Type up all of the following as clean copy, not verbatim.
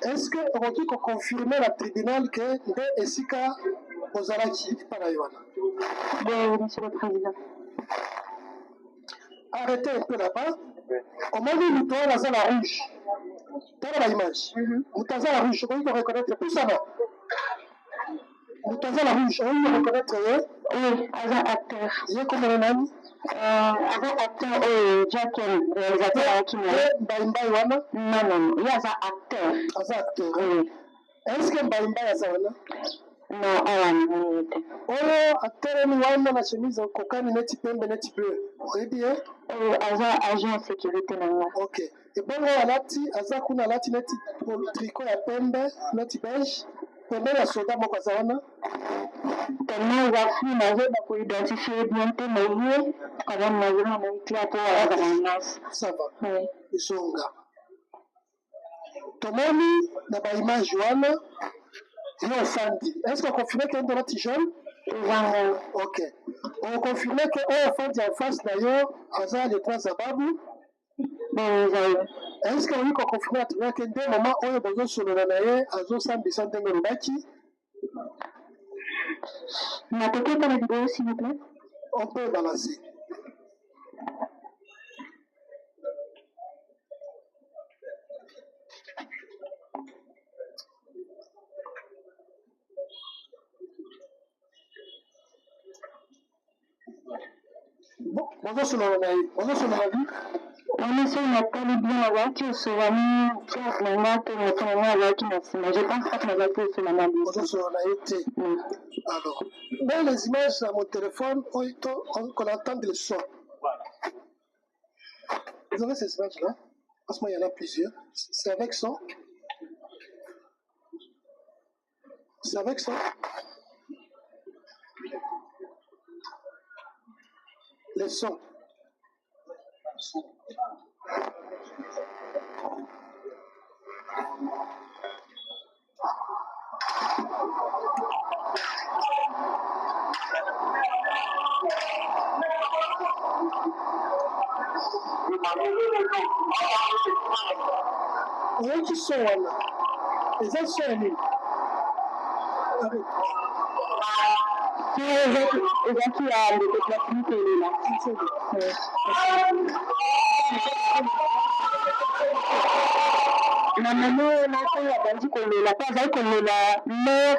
Est-ce que on peut confirmer le tribunal que nde esika ozalaki par Yohana? Oui, monsieur le président. Arrêtez un peu là-bas. On m'a dit Moutoua dans la rouge. T'as l'image. Moutoua la rouge, on peut reconnaître tout ça. Moutoua la rouge, on peut reconnaître. Oui, agent acteur. Il y a combien d'années? Agent acteur, Jack, réalisateur qui m'a. Baimba Yohana? Non, il y a agent acteur. Agent acteur. Oui. Est-ce que Baimba Yohana? Non, non. Oh, acteur ni wana na chemise kokani neti pembe neti bleu. Oui bien. Agent sécurité non. OK. Et bon alati aza kuna alati neti tricot ya pembe neti beige. Pembe ya soda moko zawana. Tellement il a fui nazo ba ko identifier bien te mais quand même nazo na mtia pour la ça va. Oui. Isonga. Tomoni na ba image wana. Est-ce qu'on confirme qu'il y a un petit jeune? Ok. On confirme qu'on fait en face d'ailleurs, à les trois ababou. Est-ce qu'on confirme qu'il y a un moment où il y a besoin de se lever à Zo Sambisa de Merubaki? On peut pas la vidéo s'il vous plaît? On peut balancer. Bon, bonjour sur la vie. On essaie de parler bien avec qui se va nous faire avec qui mais je pense pas que nous allons faire la même chose. Alors, dans les images à mon téléphone, on entend le son. Vous avez ces images-là? Parce qu'il y en a plusieurs. C'est avec son. C'est avec son. Les sons. Oui, qui sont là. Les anciens amis. Les qui a le déplacement qui est là. Na maman n'a dit qu'on est là, pas avec qu'on est là, mais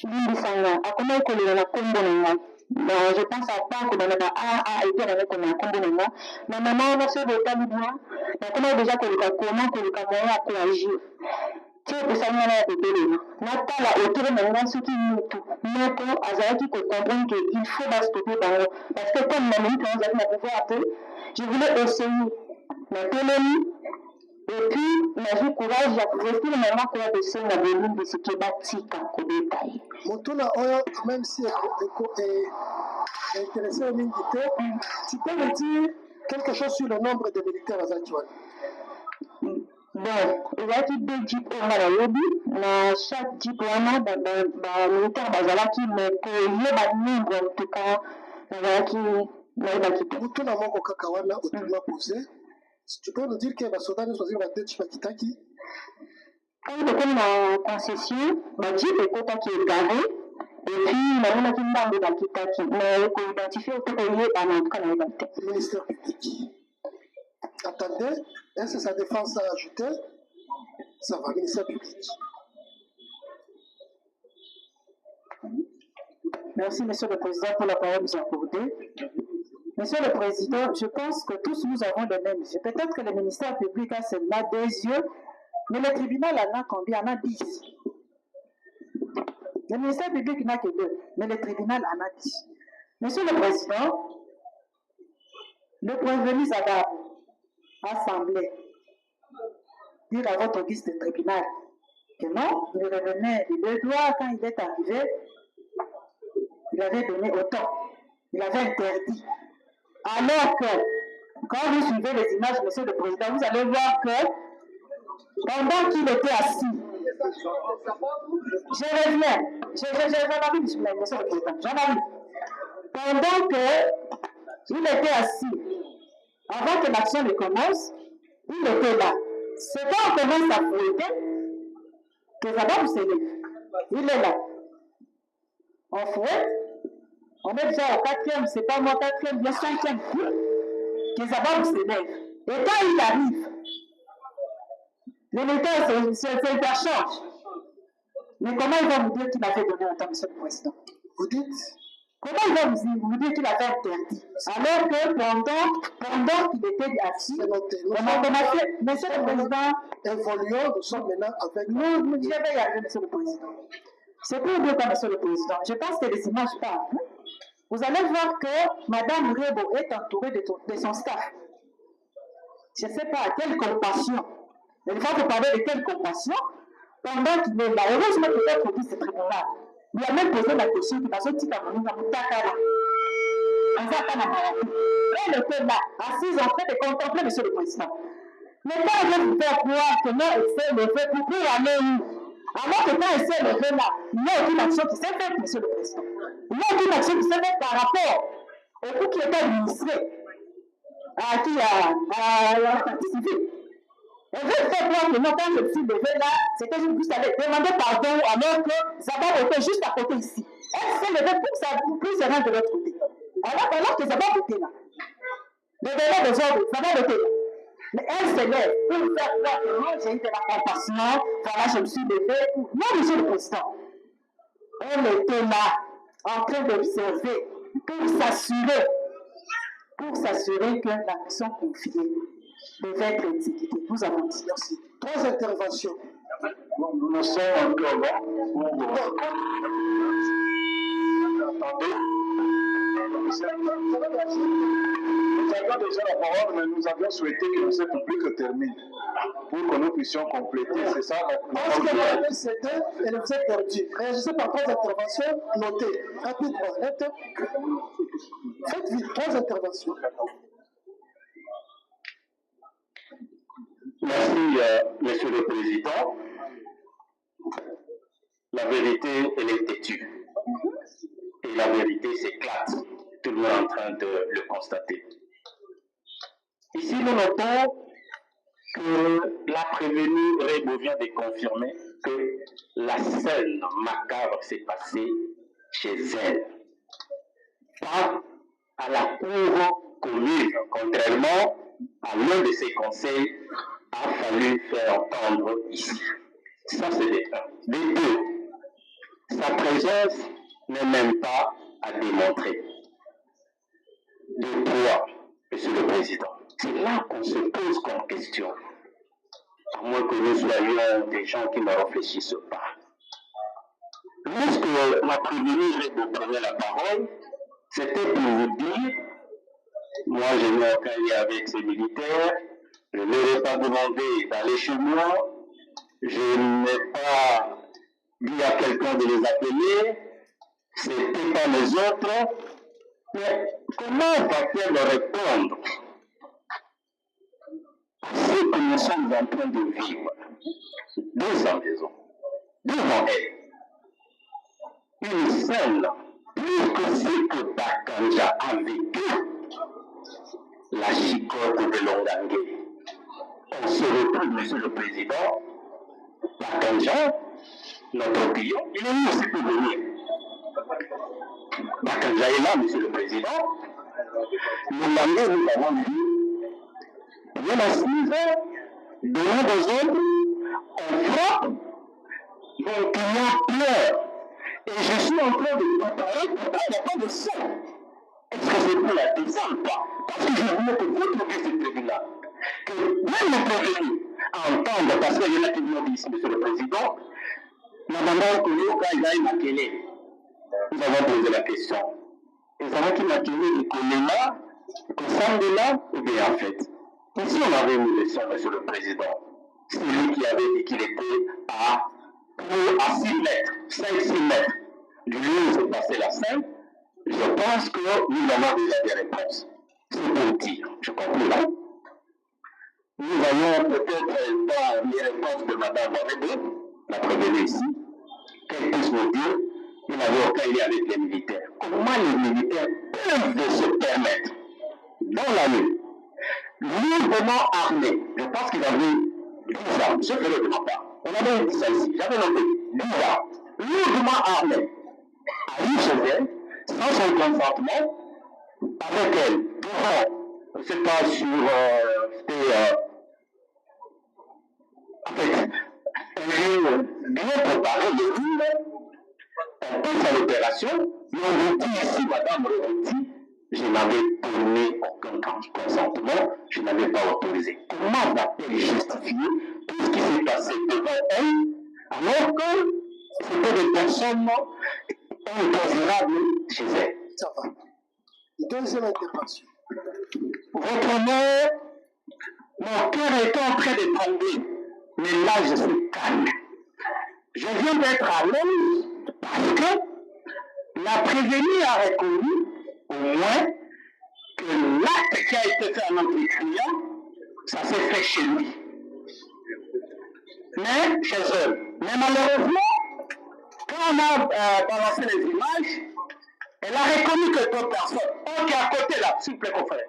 Limbisanga, à comment qu'on est là, Kombo. Je pense à pas que dans le A été avec qu'on a Kombo. Ma maman a fait des talibans, comment déjà qu'on est comment qu'on est à coagir. Tu sais, ça m'a été télé. N'a pas la hauteur maintenant, ce qui nous tout. Mais pour Azaki, qu'on comprenne qu'il faut stopper dans l'eau. Parce que comme ma mère, quand vous avez pouvoir appeler, je voulais essayer la télé. Et puis, j'ai courage, j'ai fait le moment qu'on a passé la volume de ce qui est bâti au détail. Moutona, même si est intéressé au militaire, tu peux me dire quelque chose sur le nombre de militaires à Zatuan? Bon, il y a deux jeeps au Malayobi, mais chaque jeep a militaire Bazalaki, mais pour le nombre, en tout cas, Bazalaki, Moutona, mon Kakawana, au tournoi posé. Tu peux nous dire que les soldats nous choisissent la tête de Kitaki? Quand il y a une concession, le jeep est côté qui est garé, et puis il y a une bande de Kitaki. Mais il faut identifier au tout pays dans notre cas. Le ministère public. Attendez, est-ce que sa défense a ajouté? Ça va, ministère public. Merci, Monsieur le Président, pour la parole que vous accordée. Monsieur le Président, je pense que tous nous avons les mêmes yeux. Peut-être que le ministère public a seulement 2 yeux, mais le tribunal en a combien? En a 10. Le ministère public n'a que 2, mais le tribunal en a 10. Monsieur le Président, le prévenu Zadab a semblé dire à votre guise de tribunal que non, il revenait de 2 doigts quand il est arrivé, il avait donné autant, il avait interdit. Alors que, quand vous suivez les images, Monsieur le Président, vous allez voir que pendant qu'il était assis, je reviens, j'en avais dit, Monsieur le Président, j'en avais. Pendant qu'il était assis, avant que l'action ne commence, il était là. C'est quand on commence à fouetter, Kezababou s'élève. Il est là. On fouette. On est déjà au 4e, c'est pas moi 4e, bien 5e coup. Kezababou s'élève. Et quand il arrive, les militaires s'interchangent. Mais comment ils vont vous dire qu'il a fait donner un temps, monsieur le président? Vous dites? Comment ils vont vous dire qu'il a fait interdit? Alors que pendant qu'il était assis, on a commencé, monsieur le président, évoluons, nous sommes maintenant avec nous, je vais y arriver, monsieur le président. C'est pour dire quoi, monsieur le président? Je pense que les images parlent. Vous allez voir que Mme Rebo est entourée de son staff. Je ne sais pas, quelle compassion. Il faut vous parler de quelle compassion pendant qu'il est là. Heureusement qu'il a produit ce tribunal. Il a même posé la question qui va sortir à mon Takara. Elle était là, assise en train de contempler monsieur le président. Mais quand elle veut vous faire croire que non, elle s'est levée pour aller où? Alors que quand elle s'est levée là, il n'y a aucune action qui s'est faite, monsieur le président. Il n'y a aucune action qui s'est faite par rapport au coup qui était administré à la partie civile. Elle veut faire croire que non, quand je me suis levée là, c'était juste aller demander pardon alors que Zabab était juste à côté ici. Elle s'est levée pour se rendre de l'autre côté. Alors que Zabab était là. Le délai des ordres, Zabab était là. Mais elle se lève pour faire croire que non, j'ai eu de la compassion, voilà, je me suis levée. Non, monsieur le président. Elle était là, en train d'observer, pour s'assurer que la mission confiée devait être exécutée. Nous avons dit merci. 3 interventions. Nous sommes encore là. Attendez. Nous avions déjà la parole, mais nous avions souhaité que cette rubrique termine pour que nous puissions compléter. C'est ça la Parce que vous avez cédé et vous êtes perdu. Réagissez par 3 interventions, notez rapidement. Faites vite, 3 interventions. Merci, Monsieur le Président. La vérité, elle est têtue. Et la vérité s'éclate. Tout le monde est en train de le constater. Ici, nous notons que la prévenue Rebo vient de confirmer que la scène macabre s'est passée chez elle. Pas à la cour commune, contrairement à l'un de ses conseils a fallu faire entendre ici. Ça, c'est des 1. Des 2, sa présence n'est même pas à démontrer. De 3, Monsieur le Président, c'est là qu'on se pose comme question, à moins que nous soyons des gens qui ne réfléchissent pas. Lorsque la prévenue de prendre la parole, c'était pour vous dire, moi je n'ai aucun lien avec ces militaires, je ne leur ai pas demandé d'aller chez moi, je n'ai pas dit à quelqu'un de les appeler, c'était pas les autres, mais comment va-t-elle répondre à ce que nous sommes en train de vivre dans maison, devant elle? Une scène plus que ce que Bakanja a vécu, la chicote de Longangue. On se retrouve, Monsieur le Président, Bakanja, notre client, il est venu aussi pour venir. Bakanja est là, Monsieur le Président. Longangue, nous avons vu, bien assise, donnant des ordres, on frappe, mon client pleure. Et je suis en train de préparer, pourquoi il n'y a pas de sang? Est-ce que c'est pour la descente ou pas? Parce que je voulais que vous trouviez ce tribunal. Que même le prévenu entende, parce qu'il y en a qui m'ont dit ici, Monsieur le Président, Madame Kouyo, quand il a une maquillée, nous avons posé la question. Et ça va qu'il m'a maquillé le Koléma, que Sandela, ou bien en fait. Ici, on avait une leçon, Monsieur le Président. C'est lui qui avait dit qu'il était à 6 mètres, 5-6 mètres du lieu où s'est passée la scène. Je pense que nous avons déjà des réponses. C'est pour dire, je conclue là. Nous avons peut-être pas les réponses de Mme Moredo, la prévenue ici, qu'elle puisse nous dire qu'il n'avait aucun lien avec les militaires. Comment les militaires peuvent se permettre, dans la nuit, lourdement armés, je pense qu'il avait 10 ans, je ferai de ma part, On avait dit ça ici, j'avais noté, Lila, lourdement armée, arrive chez elle, sans son consentement, avec elle, devant, c'est pas sur, en fait, bien préparé, les villes, on passe à l'opération, mais on vous dit ici, madame Reventi, je n'avais donné aucun consentement, je n'avais pas autorisé. Comment va-t-elle justifier tout ce qui s'est passé devant elle, alors que c'était des personnes indésirables chez elle? Ça va. Deuxième intervention. Votre mère, mon cœur était en train de tomber, mais là je suis calme. Je viens d'être à l'aise parce que la prévenue a reconnu, au moins, que l'acte qui a été fait à notre client, ça s'est fait chez lui. Mais chez eux. Mais malheureusement, quand on a balancé les images, elle a reconnu que d'autres personnes. Ok, à côté là, s'il vous plaît, confrère.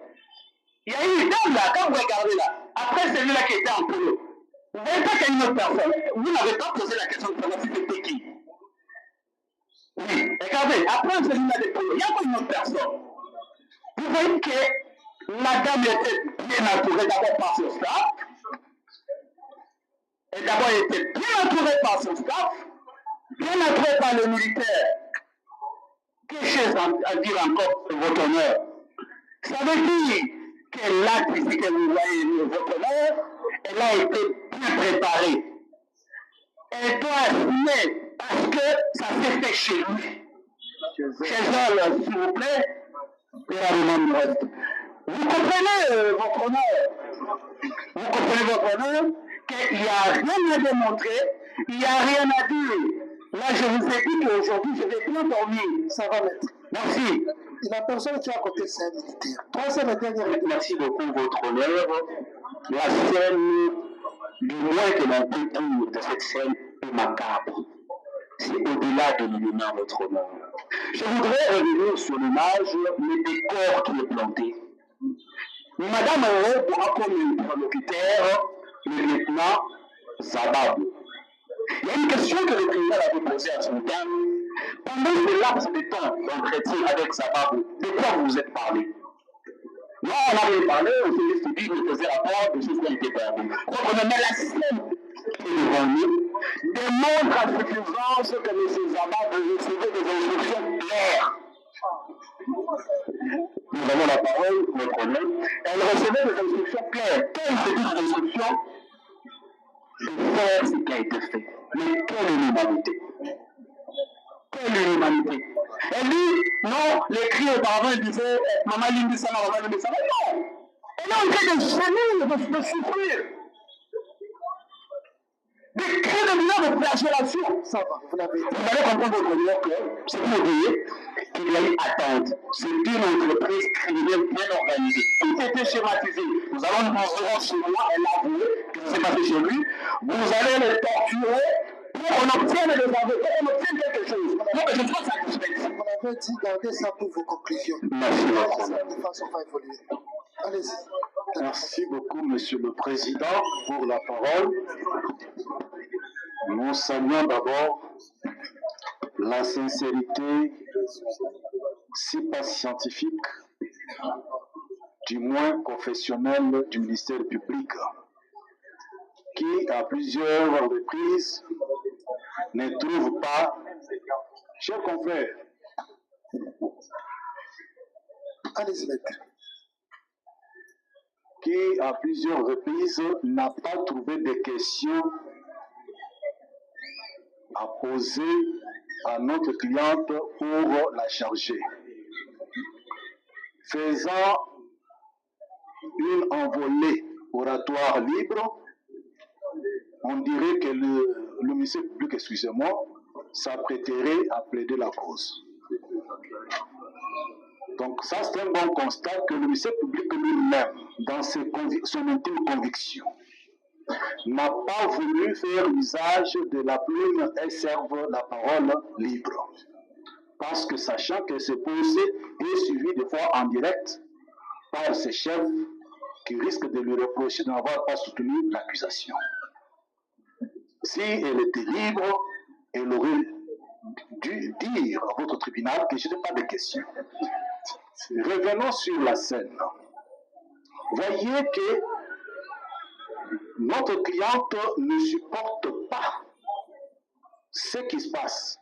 Il y a une dame là, quand vous regardez là, après celui-là qui était en polo. Vous ne voyez pas qu'il y a une autre personne. Vous n'avez pas posé la question de savoir si c'était qui. Oui, regardez, après celui-là de polo, il y a pas une autre personne. Vous voyez que la dame était bien entourée d'abord par son staff. Et d'abord, elle était bien entourée par son staff, bien entourée par les militaires. Quelle chose à dire encore votre honneur? Ça veut dire que l'acte ici que vous voyez votre honneur, elle a été bien préparée. Elle doit assumer parce que ça s'est fait chez lui. Chez elle, s'il vous plaît, vous comprenez votre honneur? Vous comprenez votre honneur qu'il n'y a rien à démontrer, il n'y a rien à dire. Là, je vous ai dit qu'aujourd'hui, je vais bien dormir. Ça va, maître. Merci. La personne qui est à côté, c'est un militaire. Troisième et dernière. Merci beaucoup, votre honneur. La scène, du moins que l'on peut dire de cette scène, est macabre. C'est au-delà de l'élément, votre honneur. Je voudrais revenir sur l'image, le décor qui est planté. Madame Aurore aura comme interlocuteur le lieutenant Zababou. Il y a une question que le tribunal avait posée à son temps. Pendant ce laps de temps d'entretien avec Zababou, de quoi vous vous êtes parlé? Moi, on avait parlé, on s'est dit, on faisait rapport de choses qui ont été perdues. Donc, on met la scène qui est devant nous, démontre à suffisance que M. Zababou recevait des instructions claires. Nous avons la parole, notre honneur. Elle recevait des instructions claires. Quelles étaient les instructions? De faire ce qui a été fait. Mais quelle inhumanité! Quelle inhumanité! Elle dit, non, les cris auparavant, elle disait, maman Limbi Sama, maman Limbi Sama. Non! Elle est en train de gémir, de souffrir. Des cris de douleur, de flagellation. Ça va, vous l'avez dit. Vous allez comprendre votre honneur que c'est pour dire qu'il y a eu attente. C'est une entreprise criminelle bien organisée. Tout était schématisé. Nous allons chez moi, elle a avoué que ça s'est passé chez lui. Vous allez les torturer pour qu'on obtienne des avocats, pour qu'on obtienne quelque chose. Non, mais je trouve ça suspect. Vous l'avez dit, gardez ça pour vos conclusions. Merci, votre honneur. De façon va évoluer. Allez-y. Merci beaucoup, Monsieur le Président, pour la parole. Nous saluons d'abord la sincérité, si pas scientifique, du moins professionnelle du ministère public, qui à plusieurs reprises ne trouve pas, chers confrères, Allez-y, maître. qui à plusieurs reprises n'a pas trouvé de questions à poser à notre cliente pour la charger. Faisant une envolée oratoire libre, on dirait que le ministère public, excusez-moi, s'apprêterait à plaider la cause. Donc ça, c'est un bon constat que le ministère public lui-même, dans son intime conviction, n'a pas voulu faire usage de la plume et serve la parole libre. Parce que sachant que ce procès est suivi des fois en direct par ses chefs qui risquent de lui reprocher de n'avoir pas soutenu l'accusation. Si elle était libre, elle aurait dû dire à votre tribunal que je n'ai pas de questions. Revenons sur la scène. Voyez que notre cliente ne supporte pas ce qui se passe.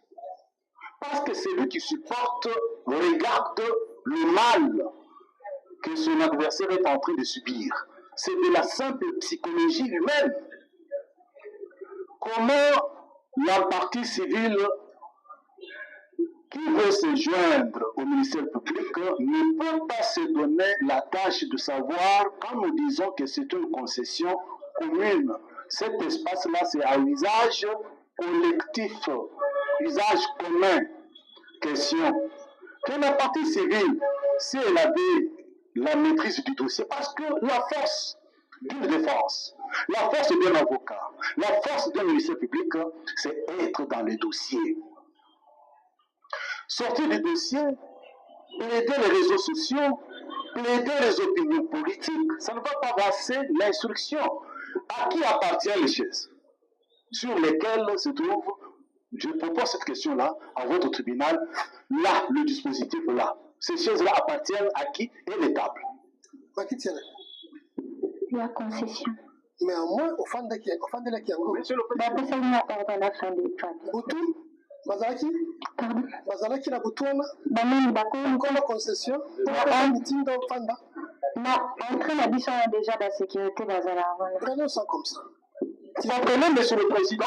Parce que celui qui supporte regarde le mal que son adversaire est en train de subir. C'est de la simple psychologie humaine. Comment la partie civile qui veut se joindre au ministère public ne peut pas se donner la tâche de savoir, quand nous disons que c'est une concession commune, cet espace-là, c'est à usage collectif, usage commun. Question. Que la partie civile, si elle avait la maîtrise du dossier, parce que la force d'une défense, la force d'un avocat, la force d'un ministère public, c'est être dans le dossier. Sortir du dossier, plaider les réseaux sociaux, plaider les opinions politiques, ça ne va pas passer l'instruction. À qui appartiennent les chaises sur lesquelles se trouve, je propose cette question-là à votre tribunal, là, le dispositif là. Ces chaises-là appartiennent à qui et les tables? La concession. Mais au moins, au fond de la Kiango. Monsieur le Bah, Président. ça y est, on a fin des femmes. Boutou, Bazalaki, Pardon. Bazalaki la Boutouana, Bah, même, bah, encore la concession, pour un meeting dans Fanda. non, en train d'habiter déjà la sécurité dans la rue. Prenons ça comme ça. Vous comprenez, Monsieur le Président,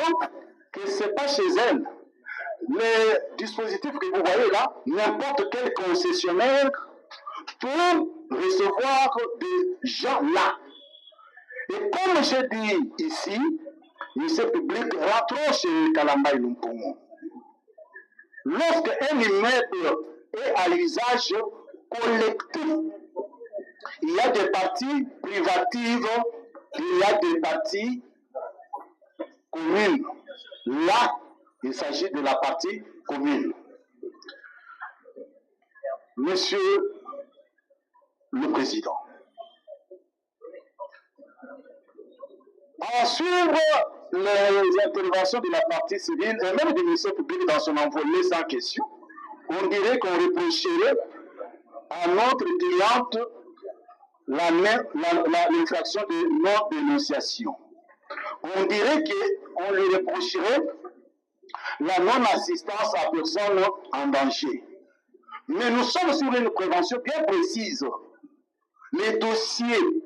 que ce n'est pas chez elle. Le dispositif que vous voyez là, n'importe quel concessionnaire peut recevoir des gens là. Et comme je dis ici, ministère public, rentrons chez Kalamba Lumpongo. Lorsque un immeuble est à l'usage collectif, il y a des parties privatives, il y a des parties communes. Là, il s'agit de la partie commune. Monsieur le Président, en suivant les interventions de la partie civile et même du ministère public dans son envolée sans question, on dirait qu'on reprocherait à notre cliente l'infraction de non-dénonciation. On dirait qu'on lui reprocherait la non-assistance à personne en danger. Mais nous sommes sur une prévention bien précise. Les dossiers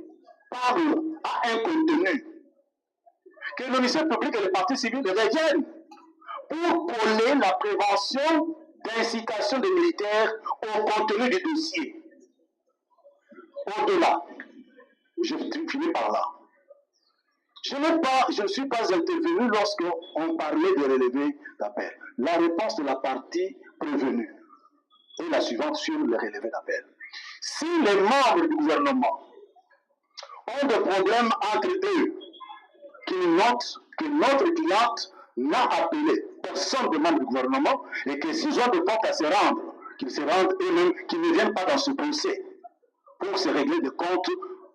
parlent à un contenu. Que le ministère public et les partis civils reviennent pour coller la prévention d'incitation des militaires au contenu du dossier. Au-delà, je finis par là. Je ne suis pas intervenu lorsqu'on parlait de relevé d'appel. La réponse de la partie prévenue est la suivante sur le relevé d'appel. Si les membres du gouvernement ont des problèmes entre eux, qu'ils notent que notre cliente n'a appelé personne de membre du gouvernement et que s'ils ont des comptes à se rendre, qu'ils se rendent eux-mêmes, qu'ils ne viennent pas dans ce procès pour se régler des comptes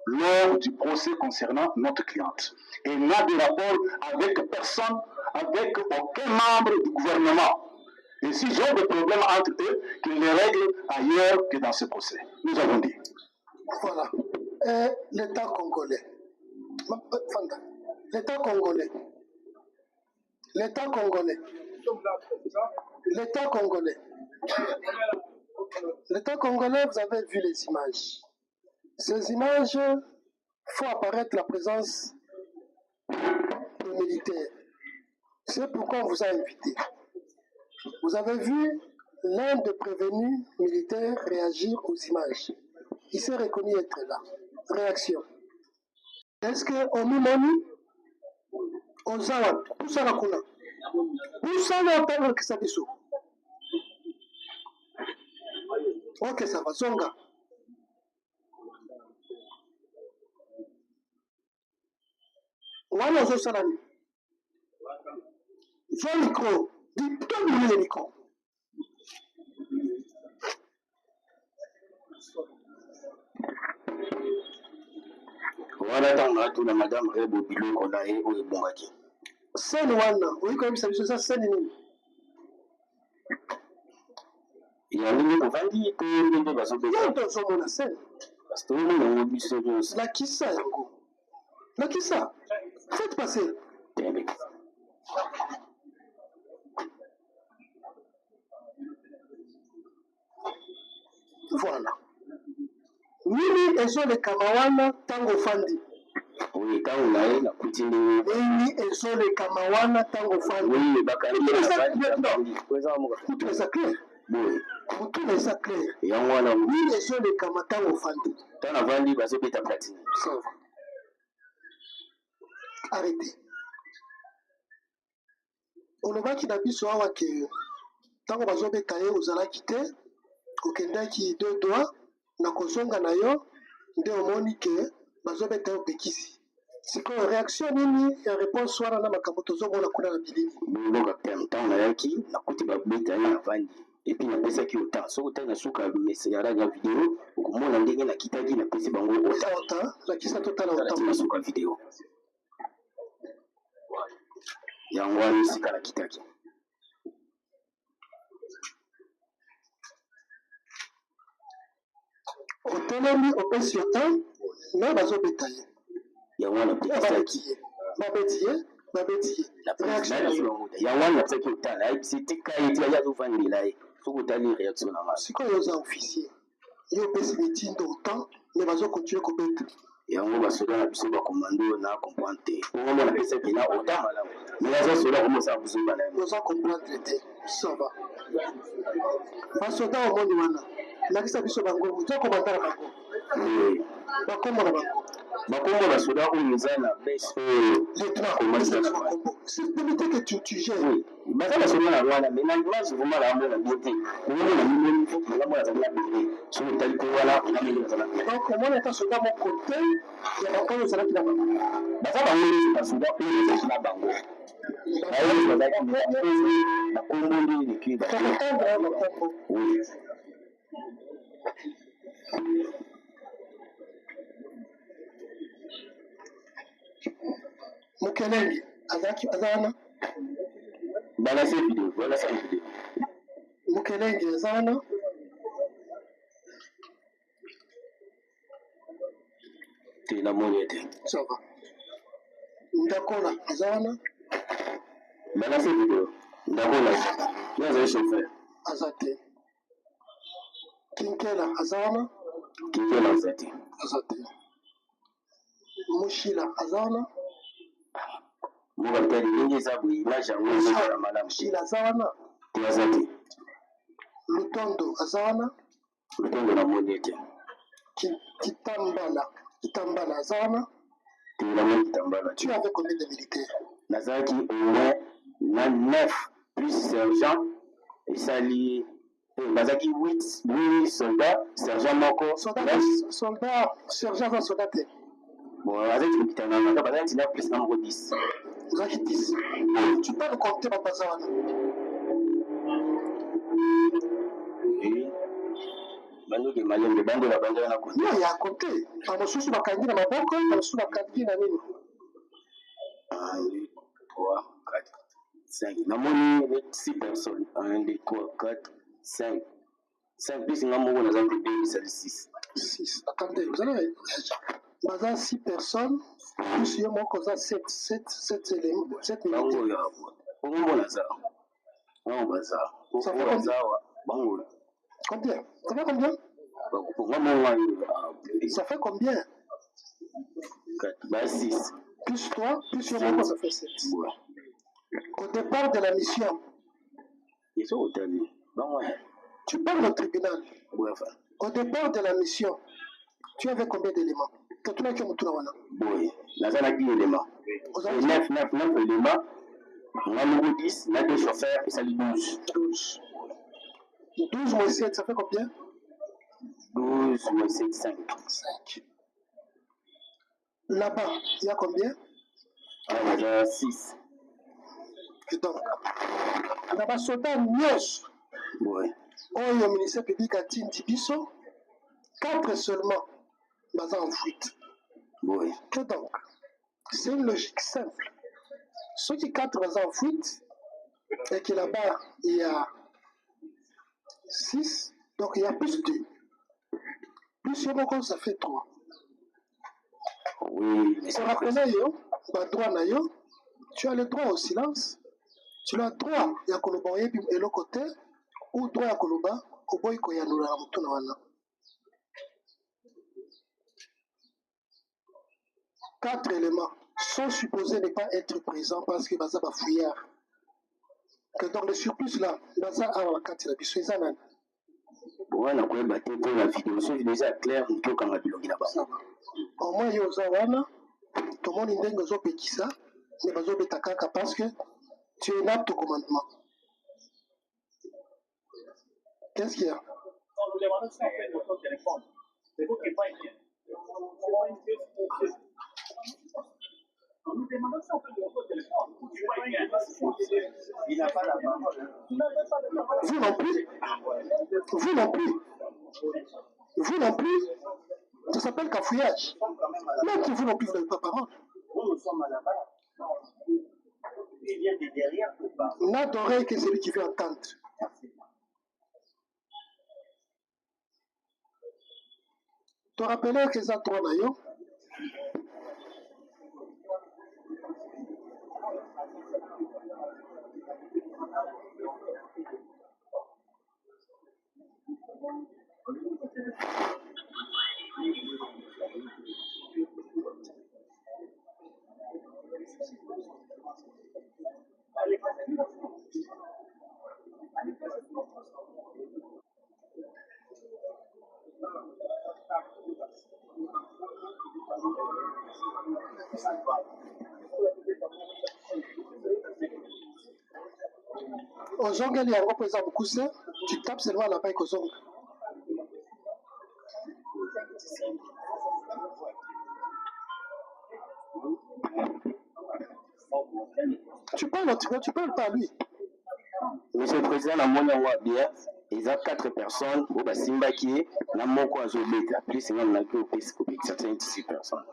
lors du procès concernant notre cliente. Et n'a de rapport avec personne, avec aucun membre du gouvernement. Et s'ils ont des problèmes entre eux, qu'ils les règlent ailleurs que dans ce procès. Nous avons dit. Voilà. L'État congolais. L'État congolais. L'État congolais. L'État congolais. L'État congolais, vous avez vu les images. Ces images font apparaître la présence de militaires. C'est pourquoi on vous a invité. Vous avez vu l'un des prévenus militaires réagir aux images. Il s'est reconnu être là. Réaction. Est-ce qu'on nous manie? On s'en tout ça la couleur. Tout ça la peur que ça dessous. Ok, ça va, Zonga. Wana ozosala nini? Zwa micro. Dis-toi le micro. Voilà, dans la madame Rebo Biloko na ye oyo bongaki. scène wana oyi comme ça ça scène nini ya ndenge tovandi to ndenge bazobeta yo tozomona scène parce que omona yango biso nyonso lakisa yango lakisa faites passer tembe voilà nini ezolekama wana ntango ofandi oui ntango na ye nakuti ndenge nini ezolekama wana ntango ofandi oui bakangi kutu eza clair boye kutu eza clair yango wana nini ezolekama ntango ofandi ntango navandi bazobeta platine ça va arrêtez olobaki na biso awa ke ntango bazobeta ye ozalaki te okendaki deux doigts na kozonga na yo nde omoni ke bazobeta yo pekisi sikoyo réaction nini ya réponse wana na makambo tozomona kuna na bilili bongo kapitene ntango nayaki nakuti babeta ye navandi epuis napesaki otan soki otali na suka meseyara ya video okomona ndenge nakitaki napesi bango ota lakisa totala otanati na suka video yango wana esika nakitaki otelemi opesi otan me bazobeta ye yango wana pekisaki babeti ye yango wana napesaki otan nayebisi tika ye ti aye azovandela ye soki otali réaction na ngai sikoyo oza officier ye opesi mitindo otan me bazokontinue kobeta yango basoda na biso bakomando na comprendre te bongo mona napesaki na otan malamu me aza soda komosala bozobana oza comprendre te ça va basoda omoni wana lakisa biso bango to komandala bango bakombo na bango bakombo basoda oyo eza na bes limité que tu gères baza basoda na wana mais na image vraiment na amona bien te omona mimoni fo malamu azali na bebe soki otali mpe wana onameli azala donc omona ata soda moko te ya baoyo ozalaki na bango baza bango nyonso basoda oyo ezali na bango baoyo bazalaki bakombo nde leki bakombo Mukelenge azaki azana balase video Mukelenge azana te na moni ete ça va ndakola azana balase video ndakola naza chauffeur azate Kinkela azana Kinkela azate Mushila azana mokapitali ndenge eza boye image yango ezozala malamu Mushila azana te aza te Lutondo azana lutondo na moni ete Kitambala azana te namoni kitambala tu avais combien de militaires nazalaki au moins na 9 plus sergent esali bazalaki 8 soldats sergent moko soldat sergent za soldat te bon azalaki kokitana nanga bazalaki na plus na moko 10 ozalaki 10 tu peux le compter bapaza wana bandoki malembe bandola bandola na konte yo ya kote bamosusu bakangi na maboko bamosusu bakangi na nini 1 2 3 4 5 namoni 6 personnes 1 2 3 4 5 plus nga moko naza mpe besali 6 attendez vous allez baza 6 personnes plus yo moko za 7 éléments 7 militaires bango naza bango baza bango combien ça fait combien ça fait combien 4 bah 6 plus 3 plus yo moko ça fait 7 au départ de la mission tu parles au tribunal au départ de la mission tu avais combien d'éléments totunaki yo motuna wana boye nazalaki élément 9 éléments nga moko 10 na 2 chauffeurs esali 12 moins 7 ça fait combien 12 moins 7 5 là-bas il y a combien il y a 6 et donc na basoda nyonso oyo ministère public atindi biso 4 seulement baza en fuite que donc c'est une logique simple Ceux qui 4 en fuite, et que là-bas, il y a 6, donc il y a plus 2. Plus il ça fait 3. Oui, mais c'est rappelé, droit na yo, tu as le droit au silence. Tu as le droit ya koloba oyebi et le côté, ou droit ya koloba, au boy ko ya nula na mutu na wana. 4 éléments sont supposés ne pas être présents parce que baza ba fouillard. Que dans le surplus là, baza a la carte la biso ezana. Voilà quoi ba te pour la vidéo, c'est déjà clair tout quand la bilogi là-bas. Au moins yo za wana, tout le monde ndenge zo pekisa, mais bazo betakaka parce que tu es inapte au commandement. Qu'est-ce qu'il y a? Vous demandez si on fait votre téléphone. C'est vous qui pas ici. Nous demandons si on fait votre téléphone. Il n'a pas la parole. Vous non plus. Vous non plus. Vous non plus. Ça s'appelle cafouillage. Même si vous non plus, vous n'avez pas parole. Nous sommes à la base. Il vient de derrière ou pas? N'a d'oreille que celui qui veut entendre. Te rappelles que ça tourne ailleurs? Ozonga li yango pesa mukuse, tu tapes seulement la paille kozonga. Tu parles pas à lui. Monsieur le Président, la monnaie voit bien. Ils ont 4 personnes. Bon, bah, Simba qui est, la moko à Zobeta. Plus, c'est même la queue au Pescopic. Ça tient 6 personnes.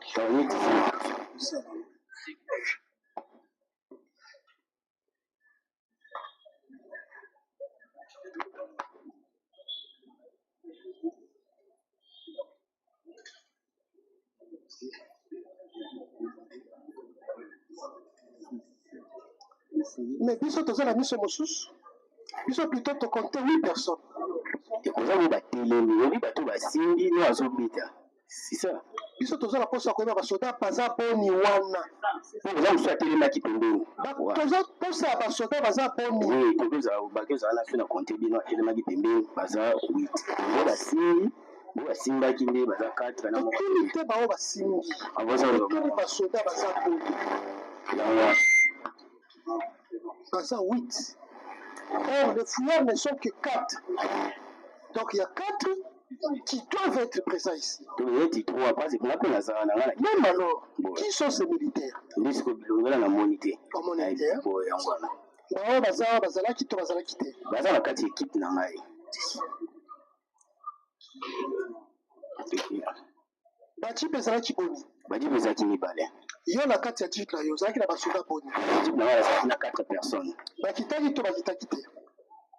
Mais biso toza la mission mosusu. Biso plutôt te compter 8 personnes. Et comme ça, vous battez les millions, vous battez les Simbi, nous à Zobeta. C'est ça. Biso toza la poste à koyeba basoda baza boni wana. Vous avez soit télé maki pembeni. Toza poste à basoda baza boni. Oui, toza la fin à compter bien télé maki pembeni, baza 8. Vous la Simbi, vous la Simba qui est baza 4 na mo. Tokili te bao basimbi. Tokili basoda baza boni. Baza 8. Or, les fouillards ne sont que 4. Donc, il y a 4 qui doivent être présents ici. Même alors, qui sont ces militaires? Militaire. Bachi bezalaki boni. Bachi bezalaki mibale. Yo na kati ya jik na yo, zalaki na basoda boni. Jik na wala na 4 personnes. Bakitaki to bakitaki te.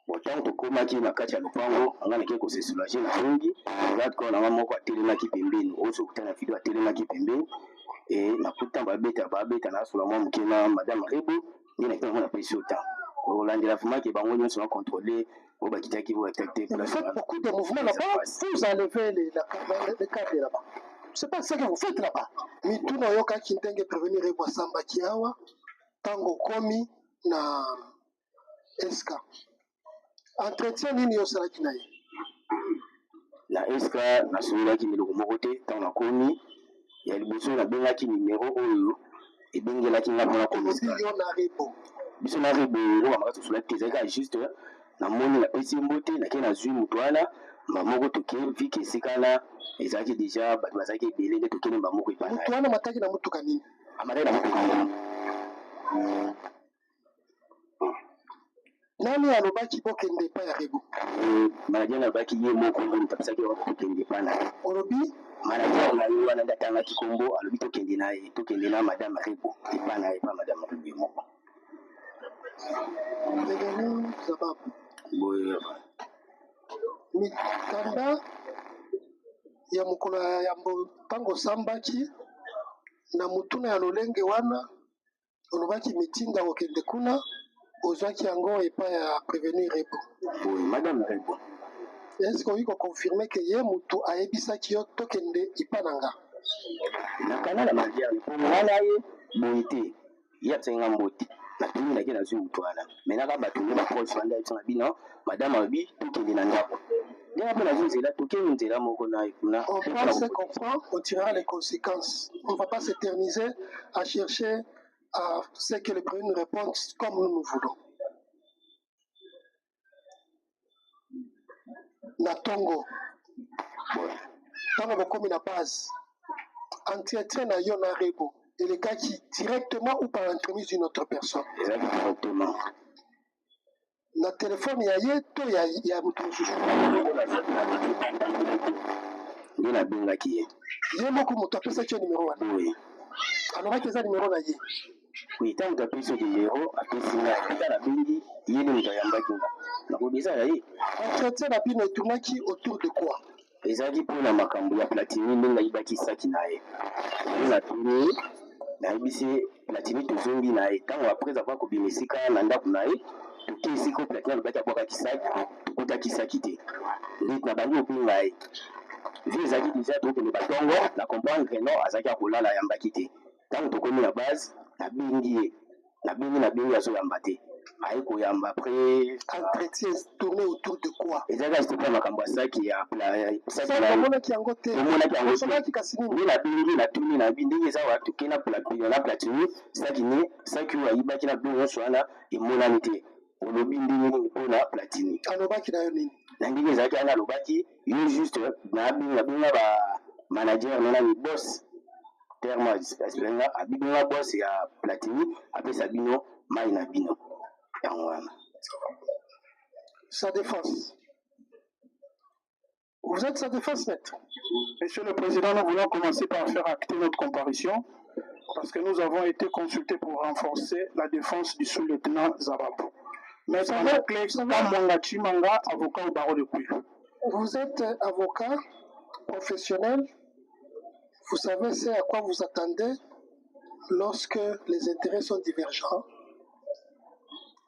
Autant tokomaki na kati ya lopango, anga nake ko se soulager na mingi. Regarde ko na mama moko atelemaki pembeni, oso kutana video atelemaki pembeni. Et na kuta babeta na sula mwa mukena madame Rebo, ni na kama na pesi autant. Olandela fuma ke bango nyonso na contrôler, o bakitaki bo attaquer. Vous faites beaucoup de mouvements là-bas, vous enlevez les cadres là-bas. C'est pas ça que vous faites là-bas. Mituno yoka kintenge prévenir kwa samba kiawa, tango komi na eska. Entretien nini yosalaki na ye? Na eska na soulaki miloko moko te tant na komi ya liboso na bengaki numéro oyo ebengelaki nga mpona komisa yo na Rebo. biso na Rebo oyo amaka tosolaki te ezalaki juste na moni na pesi mbote nake na zwi moto wana mbamoko toke vike esika na ezalaki déjà bato bazalaki ebele nde tokende mbamoko epana moto wana mataki na motuka nini? amataki na motuka ngo Nani alobaki bokende pa ya Rebo? Manager na baki ye moko ngoni tapisa ke wakokende pana. Olobi? Manager na yo wana ndatanga kikombo alobi tokende na madame Rebo. Epana epa madame Rebo moko. Prévenu Zababu. Boye. Mikanda ya mokolo ya mbotango sambaki na mutuna ya lolenge wana olobaki mitinda okende kuna ozwaki yango epai ya prévenu Rebo. Oui, madame Rebo. Est-ce que vous confirmez que ye mutu ayebisaki yo tokende ipananga? Nakana la manager pour ngana ye boite ya tsenga mboti na tuni na kena zu mutwana mena ka batu ba ko swanda tsana bino madame abi tokende na ndako ndenga pona zunzela tokende nzela moko na ikuna. On va se comprendre, on tirera les conséquences. On ne va pas s'éterniser à chercher à ce que les prévenus nous répondent comme nous voulons. Na Tongo, Tongo bokomi na base, entretien na yo na Rebo, et les gars qui directement ou par l'entremise d'une autre personne. Exactement. Na téléphone ya ye to ya mutu mususu. Ni na benga ki ye. Ye moko mutu apesaki yo numéro wana. Oui. Alobaki eza numéro na ye. Oui, tant que apesi yo numéro apesi nga ata na bengi ye ni mutu ayambaki nga. Nakobisa ya ye. Entretien na bino etumaki autour de quoi? Ezalaki mpona makambo ya Platini ndenge ayebakisaki na ye. Na tuni nayebisi Platini tozongi na ye ntango apres avoir kobima esika na ndako na ye toke esika Platini alobaki abwakaki saki tokutaki saki te ndeti na bandi opinga ye vi ezalaki deja tokende batongo na comprendre non azalaki akolala ayambaki te ntango tokomi na base nabengi ye azoyamba te aye koyamba après entretien tourné autour de quoi? ezalaki asitopa makambo ya saki ya omonaki yango te osomaki kasi nini? nde nabengi natuni na bi ndenge eza toke na Platini saki oyo ayibaki na biloko nyonso wana emonani te olobi ndenge nini mpona Platini alobaki na yo nini? na ndenge ezalaki wana alobaki yo juste nabenga bamanager nonani bos terme asipenga abibenga bos ya Platini apesa bino mai na bino yango wana. Sa défense. Vous êtes sa défense, maître? Monsieur le Président, nous voulons commencer par faire acter notre comparution parce que nous avons été consultés pour renforcer la défense du sous-lieutenant Zababou. Mais ça va clair, Mwanga Chimanga, avocat au barreau de Puy. Vous êtes avocat professionnel. Vous savez c'est à quoi vous attendez lorsque les intérêts sont divergents.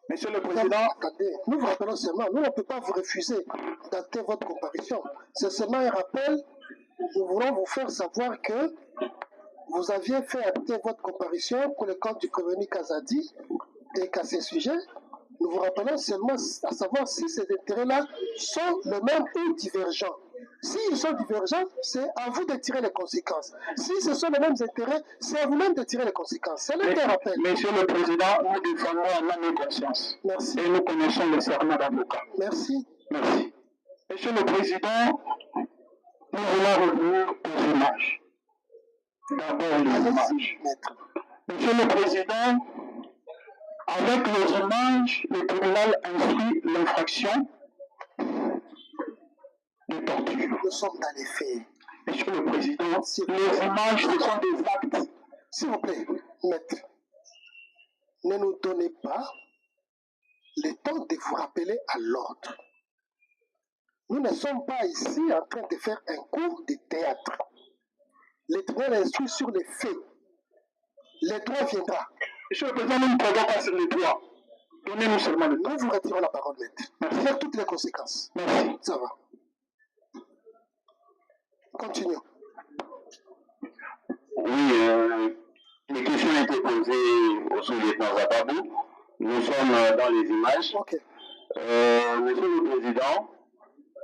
Monsieur le Président, attendez, nous vous rappelons seulement, nous ne pouvons pas vous refuser d'acter votre comparution. C'est seulement un rappel, nous voulons vous faire savoir que vous aviez fait acter votre comparution pour le compte du prévenu Kazadi et qu'à ce sujet, nous vous rappelons seulement à savoir si ces intérêts-là sont les mêmes ou divergents. S'ils sont divergents, c'est à vous de tirer les conséquences. Si ce sont les mêmes intérêts, c'est à vous-même de tirer les conséquences. C'est le rappel. Monsieur le Président, nous défendons en âme et conscience. Merci. Et nous connaissons le serment d'avocat. Merci. Merci. Monsieur le Président, nous voulons revenir aux images. D'abord les images. Monsieur le Président, avec les images, le tribunal instruit l'infraction de torture. Nous sommes dans les faits. Monsieur le Président, les images, ce sont des actes. S'il vous plaît, maître, ne nous donnez pas le temps de vous rappeler à l'ordre. Nous ne sommes pas ici en train de faire un cours de théâtre. Le tribunal instruit sur les faits. Le droit viendra. Monsieur le Président, nous ne prévoyons pas sur les droits. Donnez-nous seulement le temps. Nous vous retirons la parole, maître. Merci. Faire toutes les conséquences. Merci. Ça va. Continuons. Oui, les questions ont été posées au sous-lieutenant Zababou. Nous sommes dans les images. Ok. Monsieur le Président,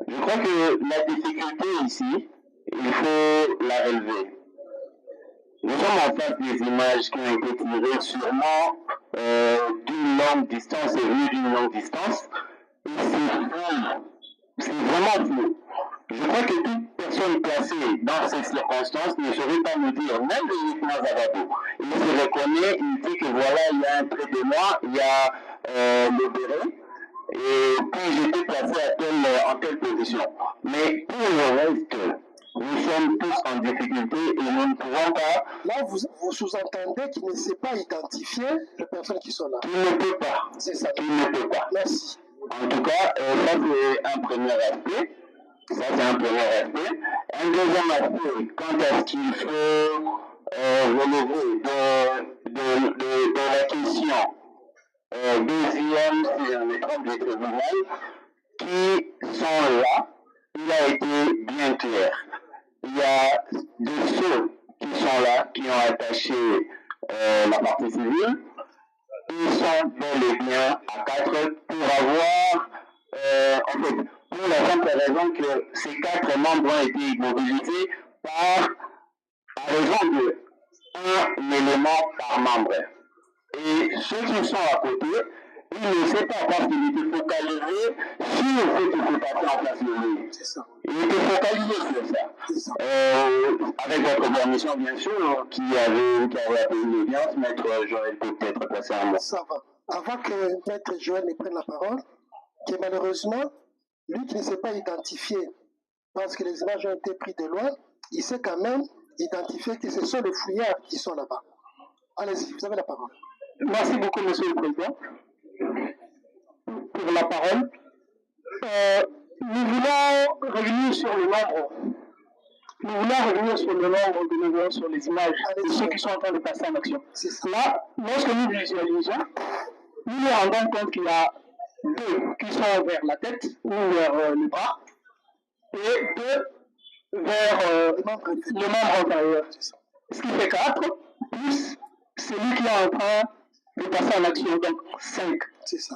je crois que la difficulté ici, il faut la relever. Nous sommes en face des images qui ont été tirées sûrement d'une longue distance et vues d'une longue distance. Et c'est vraiment flou. Je crois que toute personne placée dans ces circonstances ne saurait pas nous dire, même le lieutenant Zababou. Il se reconnaît, il dit que voilà, il y a un trait de moi, il y a le béret, et puis j'étais placé en telle position. Mais pour le reste, nous sommes tous en difficulté et nous ne pouvons pas. Là, vous sous-entendez qu'il ne sait pas identifier les personnes qui sont là. Qu'il ne peut pas. C'est ça. Qu'il ne peut pas. Merci. En tout cas, ça c'est un premier aspect. Un deuxième aspect, quand est-ce qu'il faut relever de la question deuxième, c'est les membres du tribunal qui sont là. Il a été bien clair. Il y a de ceux qui sont là, qui ont attaché la partie civile. Ils sont bel et bien à 4 pour avoir, en fait, pour la simple raison que ces 4 membres ont été immobilisés à raison de un élément par membre. Et ceux qui sont à côté, ils ne savent pas parce qu'ils étaient focalisés sur cette occupation en place levée. Ils étaient focalisés sur ça. Avec votre permission, bien sûr, qui avait appelé l'audience, Maître Joël peut peut-être passer un mot. Ça va. Avant que Maître Joël ne prenne la parole, que malheureusement, lui qui ne s'est pas identifié, parce que les images ont été prises de loin, il sait quand même identifier que ce sont les fouillards qui sont là-bas. Allez-y, vous avez la parole. Merci beaucoup, Monsieur le Président, pour la parole. Nous voulons revenir sur le nombre. De nouveau sur les images de ceux qui sont en train de passer en action. Là, lorsque nous visualisons, nous nous rendons compte qu'il y a 2 qui sont vers la tête ou vers le bras et 2 vers le membre antérieur. Ce qui fait 4, plus celui qui est en train de passer en action, donc 5. C'est ça.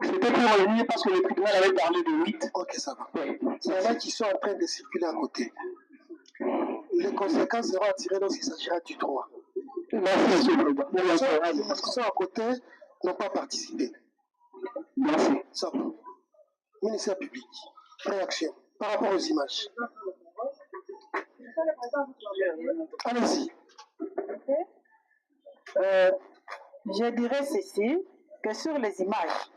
C'était pour revenir parce que le tribunal avait parlé de 8. Ok, ça va. Oui. Il y en a qui sont en train de circuler à côté. Les conséquences seront attirées lorsqu'il s'agira du droit. Merci, Monsieur le Président. Les qui sont à côté n'ont pas participé. Merci. Ça va. Ministère public, réaction par rapport aux images. Allez-y. Je dirais ceci, que sur les images,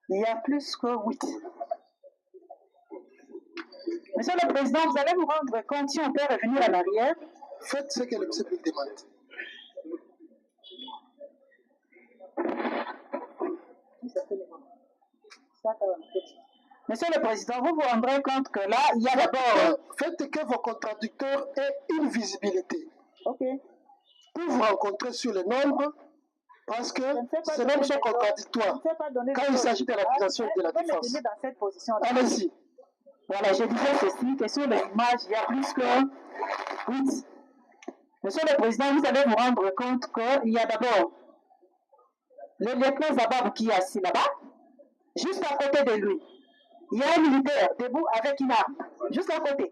il y a plus que 8. Monsieur le Président, vous allez vous rendre compte, si on peut revenir en arrière. Faites ce que le ministère public demande. Monsieur le Président, vous vous rendrez compte que là, il y a d'abord... Faites que vos contradicteurs aient une visibilité. Ok. Pour vous rencontrer sur le nombre, parce que ces nombres sont contradictoires quand il s'agit de l'accusation et de la défense. Allez-y. Voilà, je disais ceci, que sur les images, il y a plus que 8. Monsieur le Président, vous allez vous rendre compte qu'il y a d'abord le lieutenant Zabab qui est assis là-bas, juste à côté de lui. Il y a un militaire debout avec une arme, juste à côté.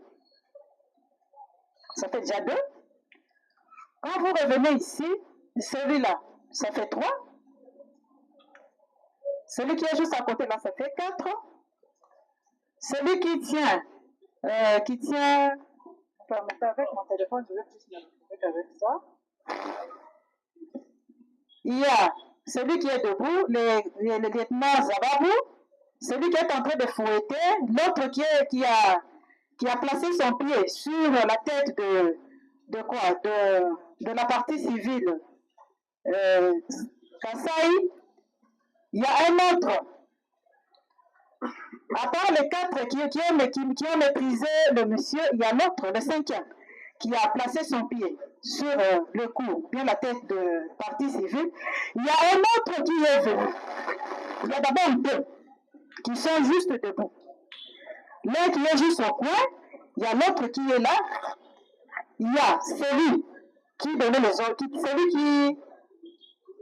Ça fait déjà 2. Quand vous revenez ici, celui-là, ça fait 3. Celui qui est juste à côté là, ça fait 4. Celui qui tient, avec mon téléphone, je vais plus me avec ça. Il y a celui qui est debout, le lieutenant Zababou, celui qui est en train de fouetter, l'autre qui a placé son pied sur la tête de quoi? De la partie civile. Kassai, il y a un autre. À part les 4 qui ont maîtrisé le monsieur, il y a l'autre, le 5e, qui a placé son pied sur le cou, bien la tête de partie civile. Il y a un autre qui est venu. Il y a d'abord 2 qui sont juste debout. L'un qui est juste au coin, il y a l'autre qui est là. Il y a celui qui donnait les ordres, celui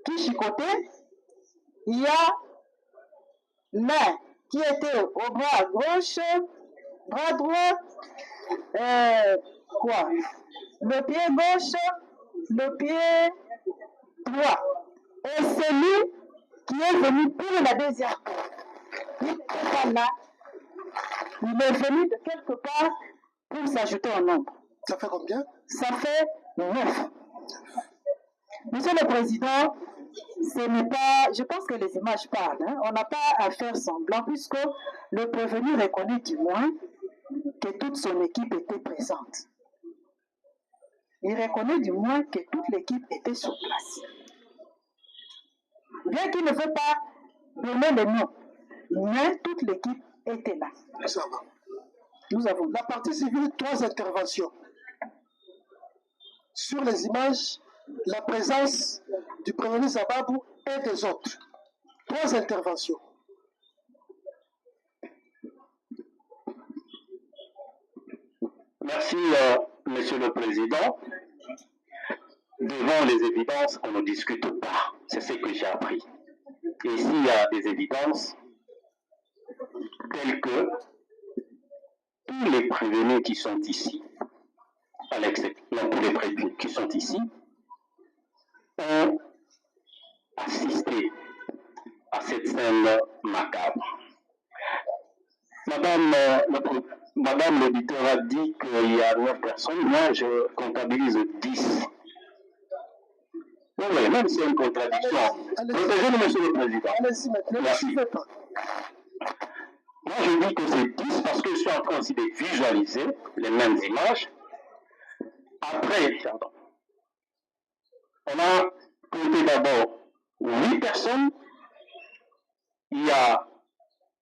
qui chicotait. Il y a l'un qui était au bras gauche, bras droit, le pied gauche, le pied droit. Et celui qui est venu pour la deuxième fois, il n'était pas là, il est venu de quelque part pour s'ajouter au nombre. Ça fait combien? Ça fait 9. Monsieur le Président, ce n'est pas, je pense que les images parlent. Hein. On n'a pas à faire semblant, puisque le prévenu reconnaît du moins que toute son équipe était présente. Il reconnaît du moins que toute l'équipe était sur place. Bien qu'il ne veut pas donner le nom, mais toute l'équipe était là. Nous avons la partie civile, 3 interventions. Sur les images, la présence du prévenu Zababou et des autres. 3 interventions. Merci, Monsieur le Président. Devant les évidences, on ne discute pas. C'est ce que j'ai appris. Et s'il y a des évidences telles que tous les prévenus qui sont ici, à l'exception, tous les prévenus qui sont ici, ont assisté à cette scène macabre. Madame l'auditeur a dit qu'il y a 9 personnes, moi je comptabilise 10. Oui, même si c'est une contradiction. Protégez-nous, Monsieur le Président. Allez-y maintenant, ne suivez pas. Moi je dis que c'est 10 parce que je suis en train aussi de visualiser les mêmes images. Après, on a compté d'abord 8 personnes. Il y a